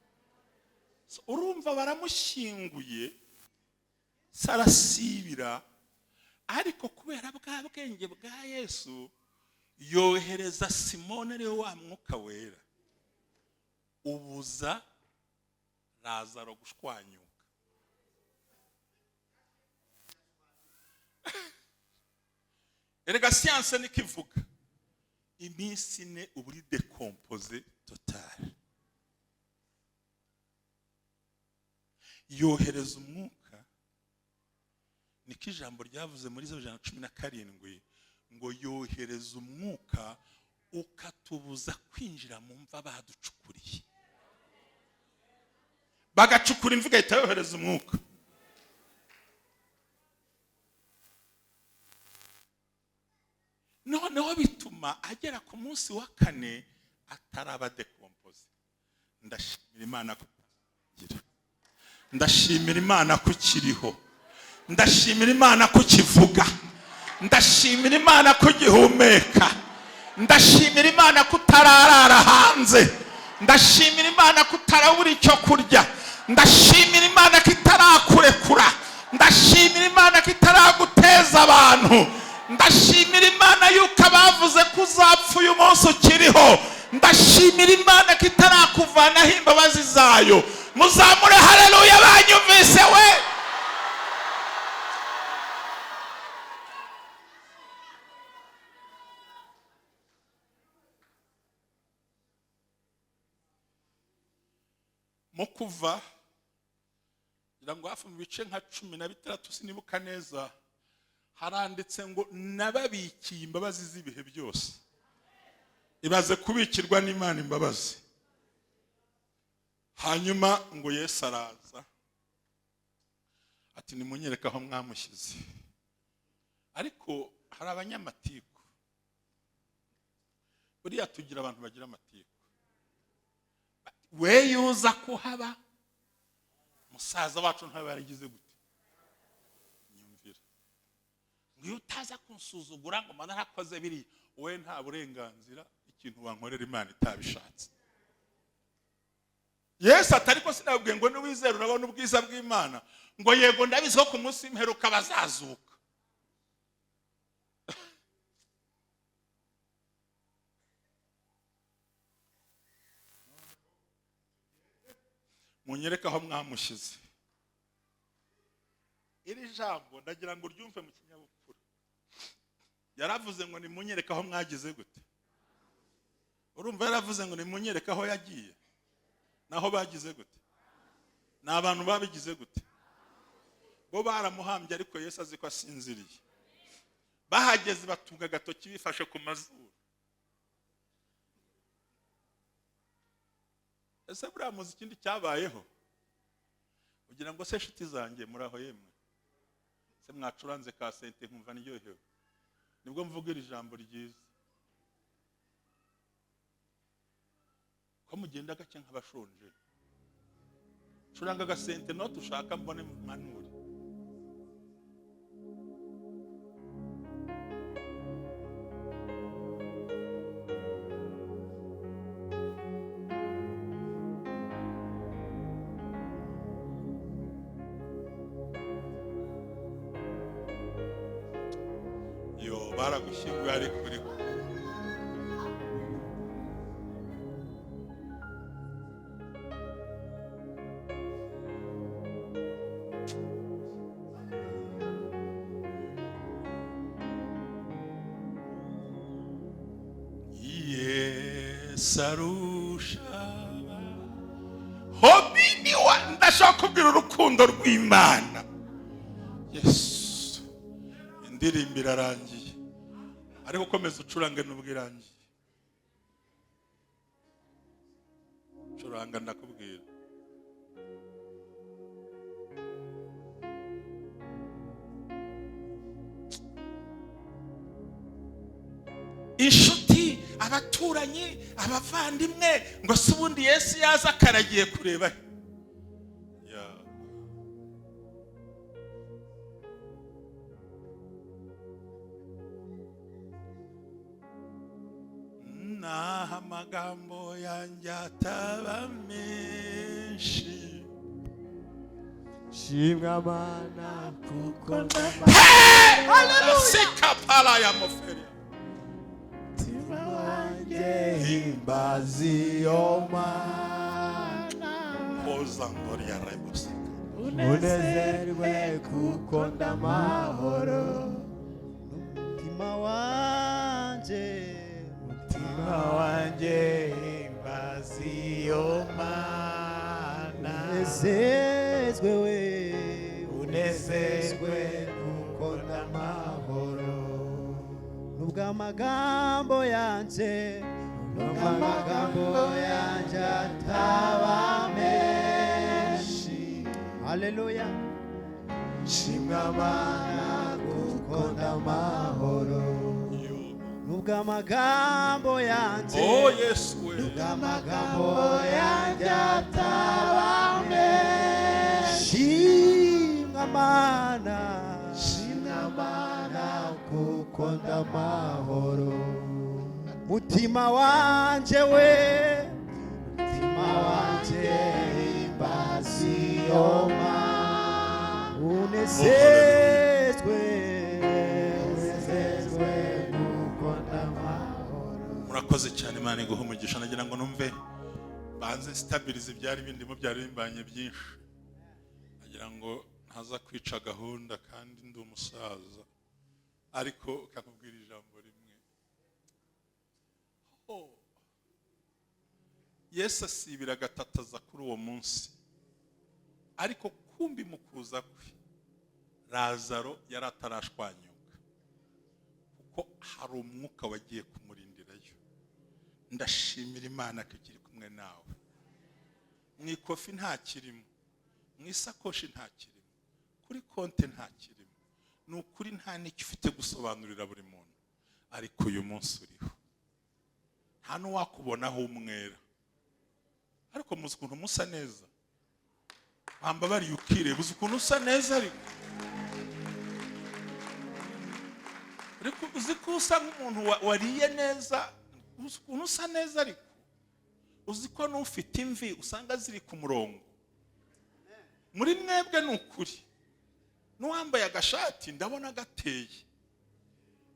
Urumva baramushyinguye sarasibira, ariko kubera bwa bwenge bwa Yesu yohereza Simone ariwe wa mwuka wera ubuza Lazaro gushwanyuka. Erega siyanse nikivuga iminsi ine uburi decompose total. Yohereza umwuka, niko ijambo ryavuze muri 117 ngo yohereza umwuka ukatubuza kwinjira mu mva baducukuriye. Bagacukura imvuga ihita yohereza umwuka. Noneho bituma agera ku munsi wa 4 ataraba decompose. Ndashimira Imana ko gira, ndashimira Imana ko kiriho, ndashimira Imana ko kivuga, ndashimira Imana ko gihumeka, ndashimira Imana ko tararara hanze, ndashimira Imana ko tarabura icyo kurya, ndashimira Imana ko itarakurekura, ndashimira Imana ko itaraguteza abantu, ndashimira Imana yuko abavuze ko uzapfa uyu munsi ukiriho, ndashimira Imana ko itarakuvanaho imbabazi zayo. Muzamure haleluya banyumvise we. Mukuva ngo hafi mu bice nka 16 sinibuka neza, haranditse ngo nababikiye imbabazi z'ibihe byose. Ibaze kubikirwa n'Imana imbabazi. Hanyuma ngo Yesu araza ati nimunyereka aho mwamushyize. Ariko hari abanyamatiku, buriya tugira abantu bagira amatiku. We yuza kuhaba musaza wacu ntawe yarigize gute nyumvira, ngiyo utaza kunsuzugura ngo mana ntakoze biri, we nta burenganzira ikintu wankorera Imana itabishatse. Yesu atari ko sinabwiye ngo niwizera urabona ubwiza bw'Imana, ngo yego ndabizi ko ku munsi w'imperuka bazazuka. munyereka aho mwamushize. Iri jambo ndagira ngo uryumve mu kinyabupfura. Yaravuze ngo nimunyereka aho mwagize gute. Urumva yaravuze ngo nimunyereka aho yagiye. Naho bagize gute. N'abantu babigize gute. Bo baramuhambye ariko Yesu azi ko asinziriye. Bahageze batunga gatoki bifashe ku mazuru. Ese buriya muzi ikindi cyabayeho? Ugira ngo se nshuti zanjye muraho yemwe. Se mwacuranze ka sente nkumva niryohewe. Nibwo mvuga iri jambo ryiza. Ko mugenda gake nk'abashonje. Curanga agasente no tushaka mbone manure. Baragushyinguye ariko uri Sarusha hobini wa ndashaka kubwira urukundo rw'Imana. Yesu indirimbo irarangiye ariko ukomeza ucurange n'ubwirangiye. Curanga ndakubwira. Inshuti, abaturanyi, abavandimwe ngo se ubundi Yesu yaza akaragiye kureba. Amagambo yanjye ataba menshi. Shimwa Mana kuko Haleluya. Sikapala ya moferi. mutima wanjye himbazi yo Mana. Poza ngori ya rebose. Unezerwe kuko ndamahoro. Mutima wanjye himbazi yo Mana. Unezezwe kuko ndamahoro. Nubwo amagambo yanjye ataba menshi. Haleluya. Shimwa Mana kuko ndamahoro. Nubwo amagambo yanjye Yesu we. amagambo yanjye ataba menshi. Shimwa Mana kuko ndamahoro. mutima wanje we, Mutima wanjye himbazi yo Mana. unezezwe kuko ndamahoro. Murakoze cyane Imana iguhe umugisha. Nagira ngo numve banze stabilize byari bindimo byari bimbanye byinshi. Nagira ngo ntaza kwica gahunda kandi ndi umusaza. Ariko kakubwira ijambo rimwe. Yesu asibira gatataza kuri uwo munsi. Ariko kumbi mukuza kwe Lazaro yari atarashwanyuka. Kuko hari umwuka wagiye kumurindirayo. Ndashimira Imana ko ikiri kumwe nawe. Mu ikofi nta kirimo. Mu isakoshi nta kirimo. Kuri konte nta kirimo. Ni ukuri nta n'icyo ufite gusobanurira buri muntu. Ariko uyu munsi uriho. Nta n'uwakubonaho umwera. Ariko muzi ukuntu musa neza. Wambabariye ukireba uzi ukuntu usa neza ariko. Uzi ko usa nk'umuntu wariye neza. Uzi ukuntu usa neza ariko. Uzi ko n'ufite imvi usanga ziri ku murongo. Muri mwebwe ni ukuri. N'uwambaye agashati ndabona gateye.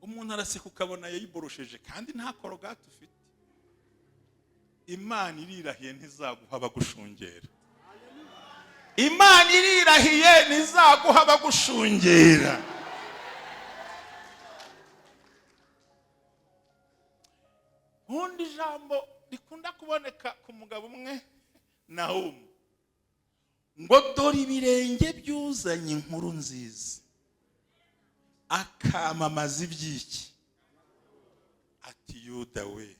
Umuntu araseka ukabona yayiborosheje kandi nta korogate ufite. Imana irirahiye ntizaguha abagushungera. Imana irirahiye ntizaguha abagushungera. Undi jambo rikunda kuboneka ku mugabo umwe Nahumu, ngo dore ibirenge byuzanye inkuru nziza, akamamaza iby'iki? Ati Yuda we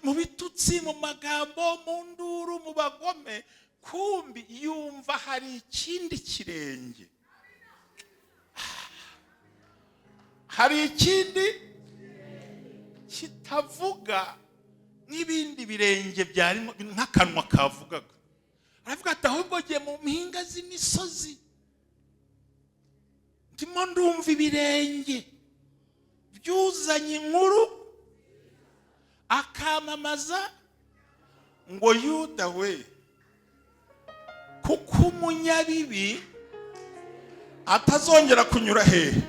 mu bitutsi, mu magambo, mu nduru, mu bagome, kumbi yumva hari ikindi kirenge, hari ikindi kitavuga n'ibindi birenge byarimo nk'akanwa kavugaga. Aravuga ati ahubwo ngiye mu mpinga z'imisozi ndimo ndumva ibirenge byuzanye inkuru, akamamaza ngo Yuda we, kuko umunyabibi atazongera kunyura hehe.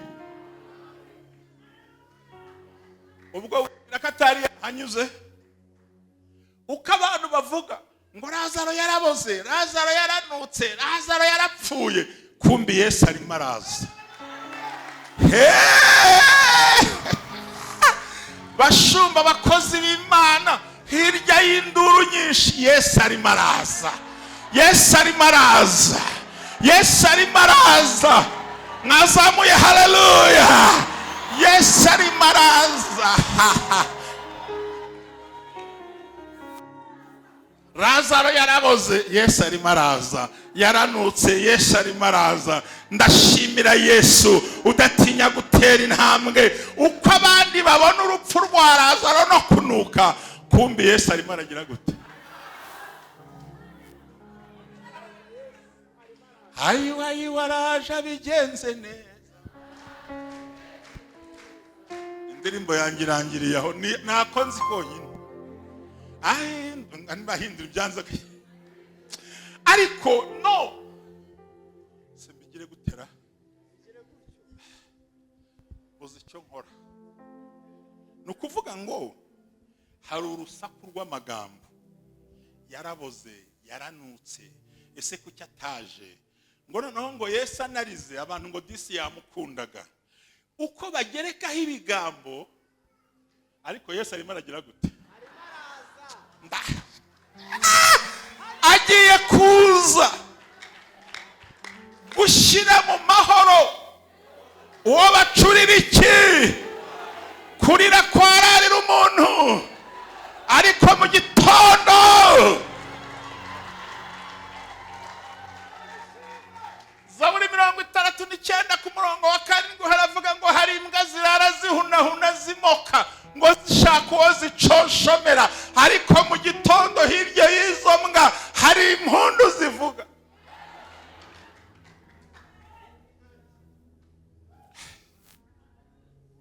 Ubwo nakatari hanyuze uko abantu bavuga ngo Lazaro yaraboze, Lazaro yaranutse, Lazaro yarapfuye, kumbi Yesu arimo araza. Bashumba abakozi b'Imana, hirya y'induru nyinshi Yesu arimo araza, Yesu arimo araza, Yesu arimo araza. Mwazamuye haleluya! Yesu arimo araza. Lazaro yaraboze, Yesu arimo araza. Yaranutse, Yesu arimo araza. Ndashimira Yesu udatinya gutera intambwe uko abandi babona urupfu rwa Lazaro no kunuka, kumbi Yesu arimo aragira gute? Ayi waraje abigenze neza. Indirimbo yanjye irangiriye aho, nako nzi konyine. Bahindura ibyanza ariko no sembigire gutera uzi icyo nkora. Nukuvuga ngo hari urusaku rw'amagambo, yaraboze, yaranutse, ese kuki ataje, ngo noneho ngo Yesu anarize abantu ngo disi yamukundaga, uko bagerekaho ibigambo, ariko Yesu arimo aragira gute? Agiye kuza gushyira mu mahoro uwo bacurira iki? Kurira kwararira umuntu, ariko mu gitondo Zaburi 69 ku murongo wa 7 haravuga ngo hari imbwa zirara zihunahuna zimoka ngo zishaka uwo zicoshomera, ariko mu gitondo hirya y'izo mbwa hari impundu zivuga.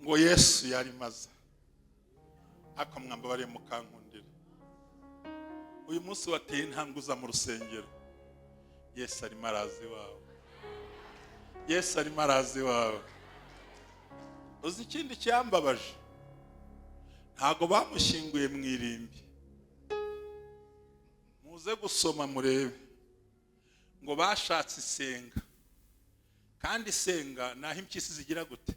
Ngo Yesu yari maze akamwamba bari mukankundira. Uyu munsi wateye intambwe uza mu rusengero, Yesu arimo arazi wawe, Yesu arimo arazi wawe. Uzi ikindi cyambabaje? Ntago bamushyinguye mu irimbi. Muze gusoma murebe ngo bashatse isenga, kandi isenga naho impyisi zigira gute?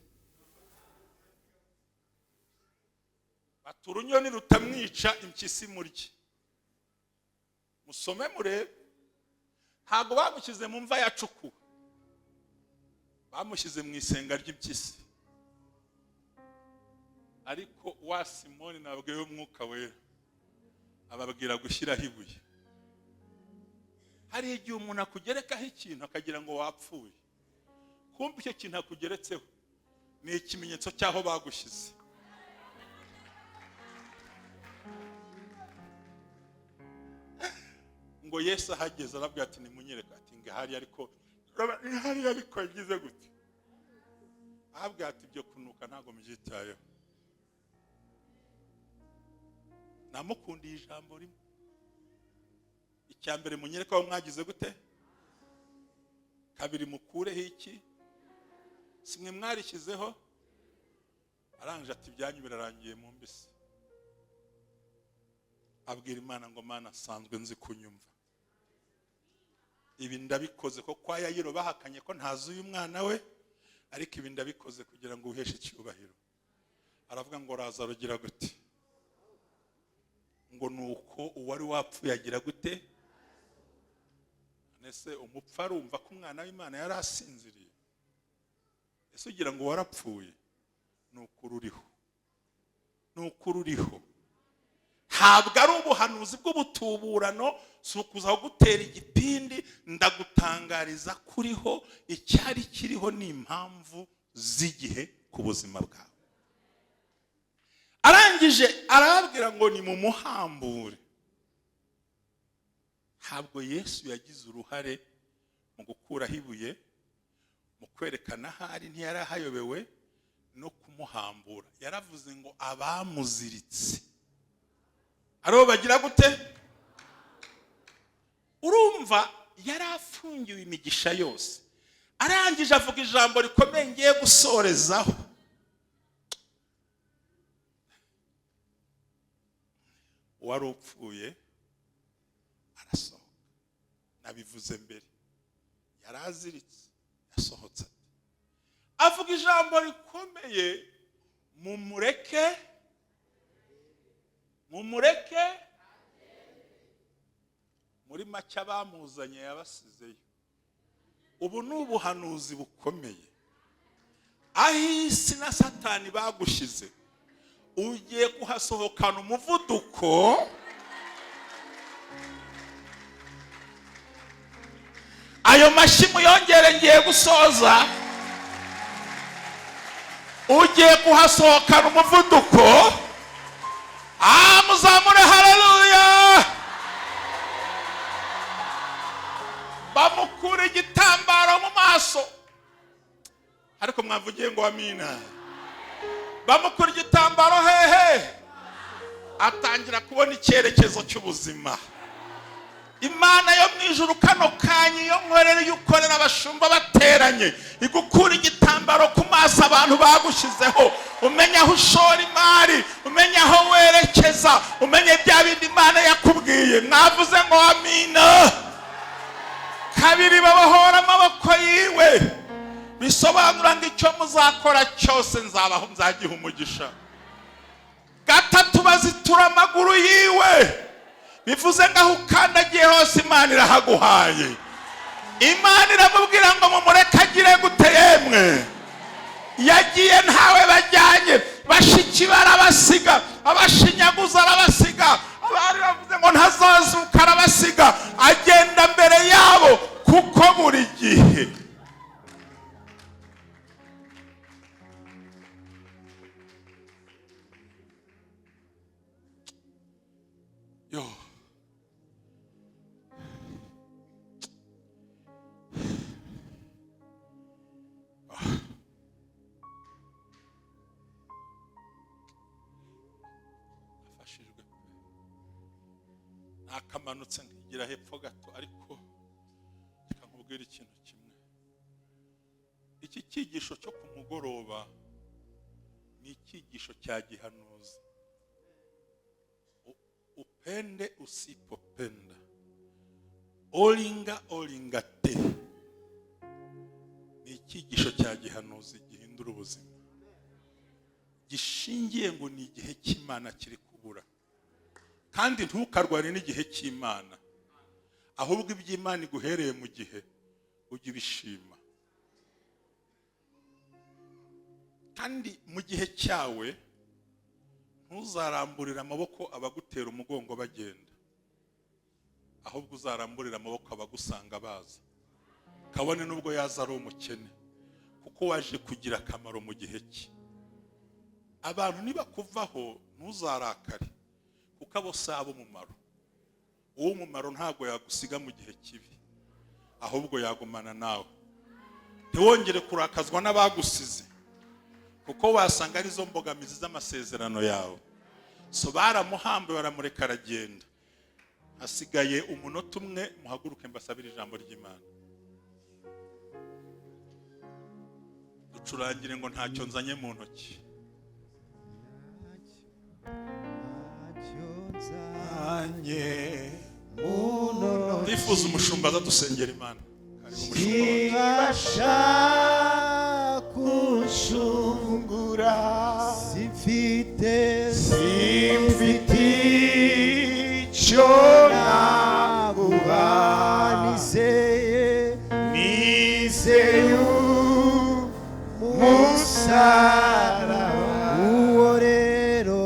Baturunyoni rutamwica impyisi murye. Musome murebe. Ntago bamushyize mu mva yacukuwe, bamushyize mu isenga ry'impyisi. Ariko wa Simoni nababwiye umwuka wera ababwira gushyiraho ibuye. Hari igihe umuntu akugerekaho ikintu akagira ngo wapfuye, kumbi icyo kintu akugeretseho ni ikimenyetso cyaho bagushyize. Ngo Yesu ahageze arabwira ati nimunyereka, ati ngahari, ariko yagize gute? Ahabwira ati ibyo kunuka ntago mbyitayeho. Namukundiye ijambo rimwe. Icyambere munyereka aho mwagize gute? Kabiri mukureho iki? Simwe mwarishyizeho? Arangije ati ibyanyu birarangiye mu mbisi. Abwira Imana ngo Mana, sanzwe nzi kunyumva, ibi ndabikoze ko kwa Yayiro bahakanye ko ntazuye umwana we, ariko ibi ndabikoze kugira ngo uheshe icyubahiro. Aravuga ngo Lazaro agira gute? Ngo nuko uwari wapfuye agira gute? Nese umupfu arumva ko umwana w'Imana yari asinziriye? Ese ugira ngo warapfuye? Nuko uriho. Ntabwo ari ubuhanuzi bw'ubutuburano, si ukuza gutera igipindi. Ndagutangariza kuriho, icyari kiriho ni impamvu z'igihe ku buzima bwawe. Arangije arababwira ngo ni mu muhambure. Ntabwo Yesu yagize uruhare mu gukuraho ibuye, mu kwerekana ahari ntiyari ahayobewe no kumuhambura. Yaravuze ngo abamuziritse aribo bagira gute? Urumva yari afungiwe imigisha yose. Arangije avuga ijambo rikomeye ngiye gusorezaho. Wari upfuye arasohoka. Nabivuze mbere, yari aziritse, yasohotse. Avuga ijambo rikomeye, mumureke. Muri make abamuzanye yabasizeyo. Ubu ni ubuhanuzi bukomeye. Aho isi na Satani bagushize, ugiye kuhasohokana umuvuduko. Ayo mashimo yongere ngiye gusoza. Ugiye kuhasohokana umuvuduko. Muzamure haleluya. Bamukura igitambaro mu maso. Ariko mwavugiye ngo amina. Bamukura igitambaro hehe. Atangira kubona icyerekezo cy'ubuzima. Imana yo mu ijuru kano kanya iyo nkorera yukorera abashumba bateranye, igukura igitambaro ku maso abantu bagushizeho. Umenya aho ushora imari, umenya aho werekeza, umenya bya bindi Imana yakubwiye. Mwavuze ngo amina. Kabiri, babohora amaboko yiwe. Bisobanura ngo icyo muzakora cyose nzabaho, nzagiha umugisha. Gatatu, bazitura amaguru yiwe. Bivuze ngo aho ukandagiye hose Imana irahaguhaye. Imana iramubwira ngo mumureke agire gute yemwe. Yagiye ntawe bajyanye, bashiki barabasiga, abashinyaguza arabasiga, abari bavuze ngo ntazazuka arabasiga. Agenda mbere yabo kuko buri gihe akamanutse nkigira hepfo gato. Ariko reka nkubwire ikintu kimwe. Iki cyigisho cyo ku mugoroba ni icyigisho cya gihanuzi. Upende usipopenda, olinga te. Ni icyigisho cya gihanuzi gihindura ubuzima, gishingiye ngo ni igihe cy'Imana kiri kubura. Kandi ntukarwane n'igihe cy'Imana, ahubwo iby'Imana iguhereye mu gihe ujye ubishima. Kandi mu gihe cyawe ntuzaramburire amaboko abagutera umugongo bagenda, ahubwo uzaramburire amaboko abagusanga baza. Kabone nubwo yaza ari umukene, kuko waje kugira akamaro mu gihe cye. Abantu nibakuvaho ntuzarakare, kuko abo sabo umumaro. Uwo mumaro ntabwo yagusiga mu gihe kibi, ahubwo yagumana nawe. Ntiwongere kurakazwa n'abagusize, kuko wasanga ari zo mbogamizi z'amasezerano yawe. So baramuhambe baramureka aragenda. Hasigaye umunota umwe, muhaguruke mbasabire ijambo ry'Imana. Ducurangire ngo ntacyo nzanye mu ntoki. nifuza umushumba azadusengera Imana. Karibu umushumba. Ibasha kunshungura simfite icyo naguha nizeye umusaraba uwo rero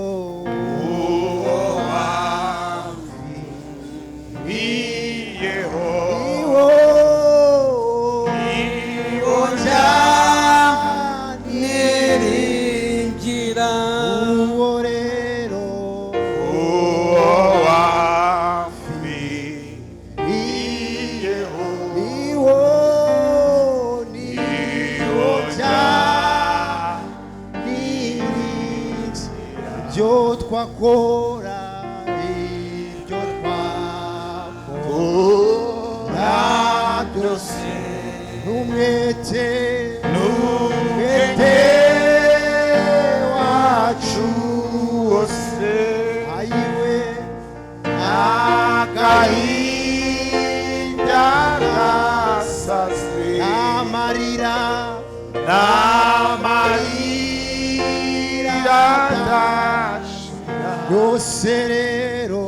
twakora ibyo twakora byose n'umwete wacu wose ayiwe agahinda gasaze n'amarira yose rero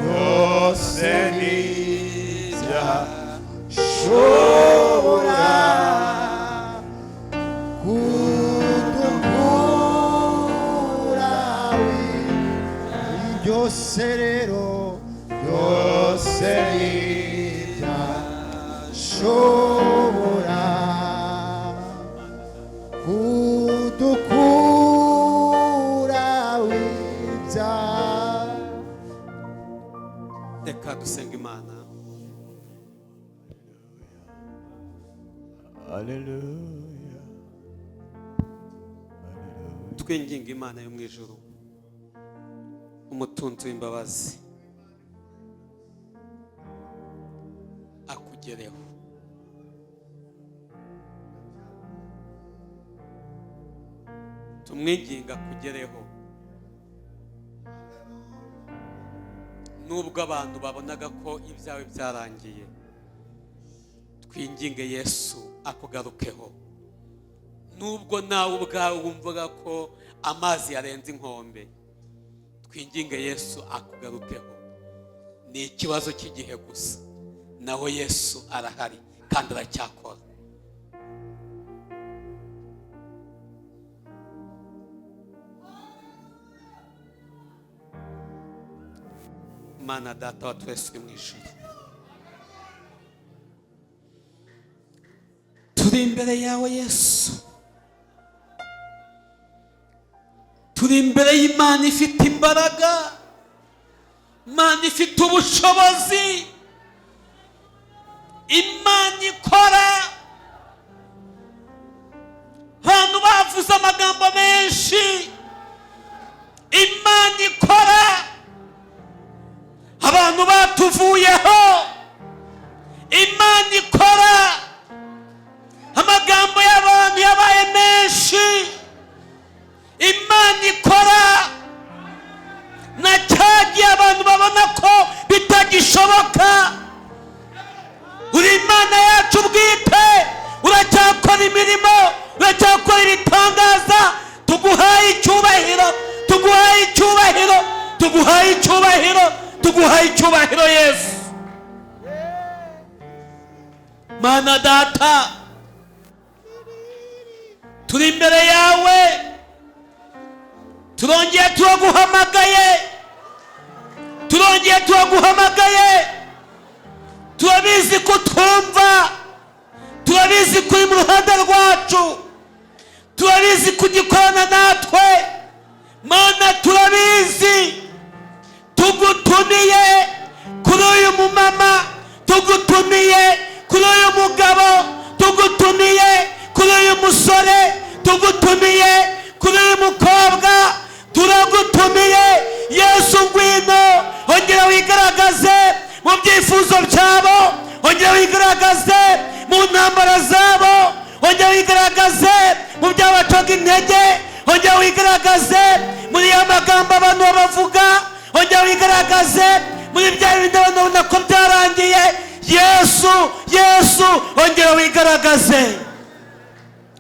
yose ntibyashobora kudukura byose rero byose ntibyashobora kudukura reka dusenga Imana. Haleluya. Twinginga Imana yo mu ijuru, umutunzi w'imbabazi akugereho. Tumwinginga akugereho nubwo abantu babonaga ko ibyawe byarangiye. Twinginge Yesu akugarukeho nubwo nawe ubwawe wumvaga ko amazi yarenze inkombe. Twinginge Yesu akugarukeho. Ni ikibazo cy'igihe gusa, naho Yesu arahari kandi aracyakora. Mana Data wa twese uri mu ijuru, turi imbere yawe Yesu, turi imbere y'Imana ifite imbaraga, Imana ifite ubushobozi, Imana ikora. Abantu bavuze amagambo menshi, Imana ikora. Abantu batuvuyeho, Imana ikora. Amagambo y'abantu yabaye menshi, Imana ikora. Na cyagiye abantu babona ko bitagishoboka, uri Imana yacu bwite. Uracyakora imirimo, uracyakora ibitangaza. Tuguhaye icyubahiro, tuguhaye icyubahiro, tuguhaye icyubahiro, tuguhaye icyubahiro Yesu. Mana Data, turi imbere yawe, turongeye turaguhamagaye. Turabizi ko twumva, turabizi ko uri mu ruhande rwacu, turabizi ko ugikorana natwe. Mana turabizi, tugutumiye kuri uyu mumama, tugutumiye kuri uyu mugabo, tugutumiye kuri uyu musore, tugutumiye kuri uyu mukobwa, turagutumiye Yesu. Ngwino ongera wigaragaze mu byifuzo byabo, ongera wigaragaze mu ntambara zabo, ongera wigaragaze mu byabacaga intege, ongera wigaragaze muri ya magambo abantu bavuga, ongera wigaragaze muri bya bindi abantu babona ko byarangiye. Yesu, Yesu, ongera wigaragaze,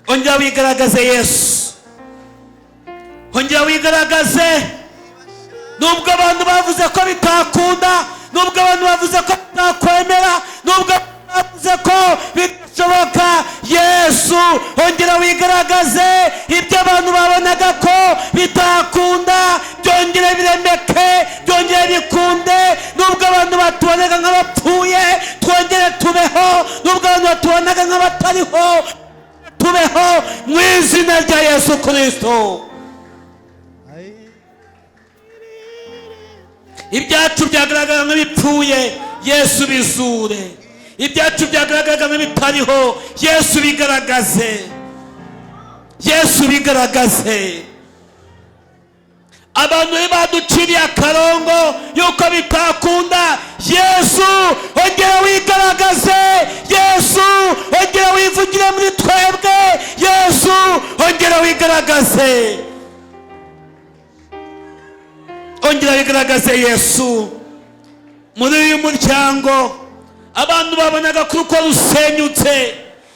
ongera wigaragaze Yesu, ongera wigaragaze. Nubwo abantu bavuze ko bitakunda, nubwo abantu bavuze ko bitakwemera, nubwo bavuze ko bidashoboka, Yesu ongera wigaragaze. Ibyo abantu babonaga ko bitakunda byongere biremeke, byongere bikunde. Nubwo abantu batubonaga nk'abapfuye, twongere tubeho. Nubwo abantu batubonaga nk'abatariho, tubeho mu izina rya Yesu Kristo. Ibyacu byagaragara nk'ibipfuye, Yesu bizure. Ibyacu byagaragara nk'ibitariho, Yesu bigaragaze, Yesu bigaragaze. Abantu baduciriye akarongo yuko bitakunda, Yesu ongera wigaragaze. Yesu ongera wivugire muri twebwe. Yesu ongera wigaragaze, ongera wigaragaze Yesu. Muri uyu muryango abantu babonaga ko uko rusenyutse,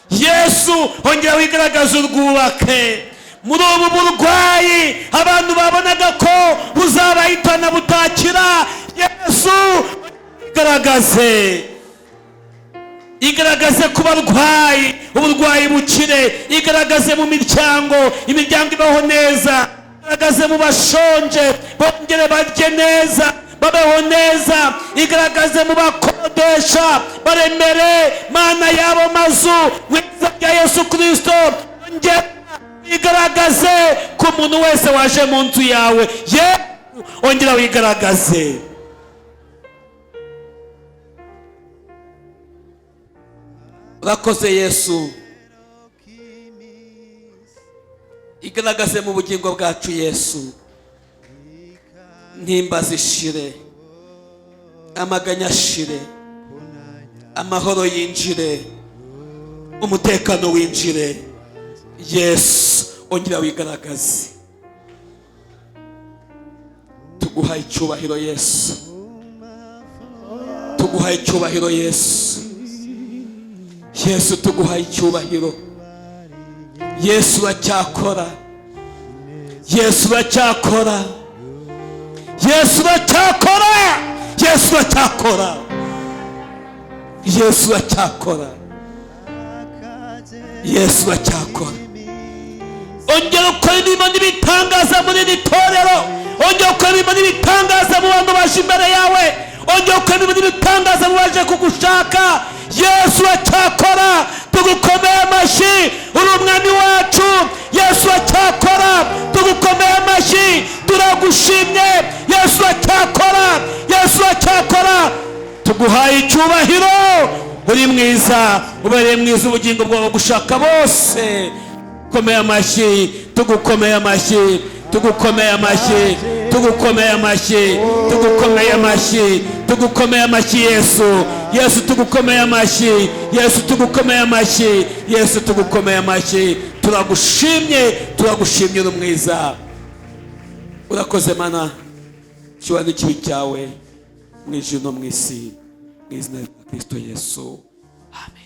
Yesu ongera wigaragaze urwubake. Muri ubu burwayi abantu babonaga ko buzabahitana butakira, Yesu igaragaze, igaragaze ku barwayi uburwayi bukire. Igaragaze mu miryango, imiryango ibaho neza. Igaragaze mu bashonje bongere barye neza, babeho neza. Igaragaze mu bakodesha baremere Mana yabo mazu mu izina rya Yesu Kristo. Igaragaze ku muntu wese waje mu nzu yawe, ongera wigaragaze. Urakoze Yesu, igaragaze mu bugingo bwacu Yesu. Ntimba zishire, amaganya ashire, amahoro yinjire, umutekano winjire. Yesu ongera wigaragaze. Tuguhaye icyubahiro Yesu, tuguhaye icyubahiro Yesu. Yesu tuguhaye icyubahiro. Yesu uracyakora, Yesu uracyakora, Yesu uracyakora, Yesu uracyakora, Yesu uracyakora, Yesu uracyakora. Ongera ukora imirimo n'ibitangaza muri iri torero. Ongera ukora imirimo n'ibitangaza mu bantu baje imbere yawe. Ongera ukora imirimo n'ibitangaza mu baje kugushaka. Yesu uracyakora, tugukomeye amashyi. Uri umwami wacu, Yesu uracyakora, tugukomeye amashyi. Turagushimye, Yesu uracyakora, Yesu uracyakora. Tuguhaye icyubahiro, uri mwiza, ubereye mwiza ubugingo bwawe gushaka bose. Tugukomeye amashyi, tugukomeye amashyi, tugukomeye amashyi, tugukomeye amashyi, tugukomeye amashyi, tugukomeye amashyi Yesu. Yesu tugukomeye amashyi, Yesu tugukomeye amashyi, Yesu tugukomeye amashyi. Turagushimye, turagushimye, uri mwiza. Urakoze Mana, cyubahiro n'ikibi cyawe mu ijuru no mu isi, mu izina rya Kristo Yesu, amen.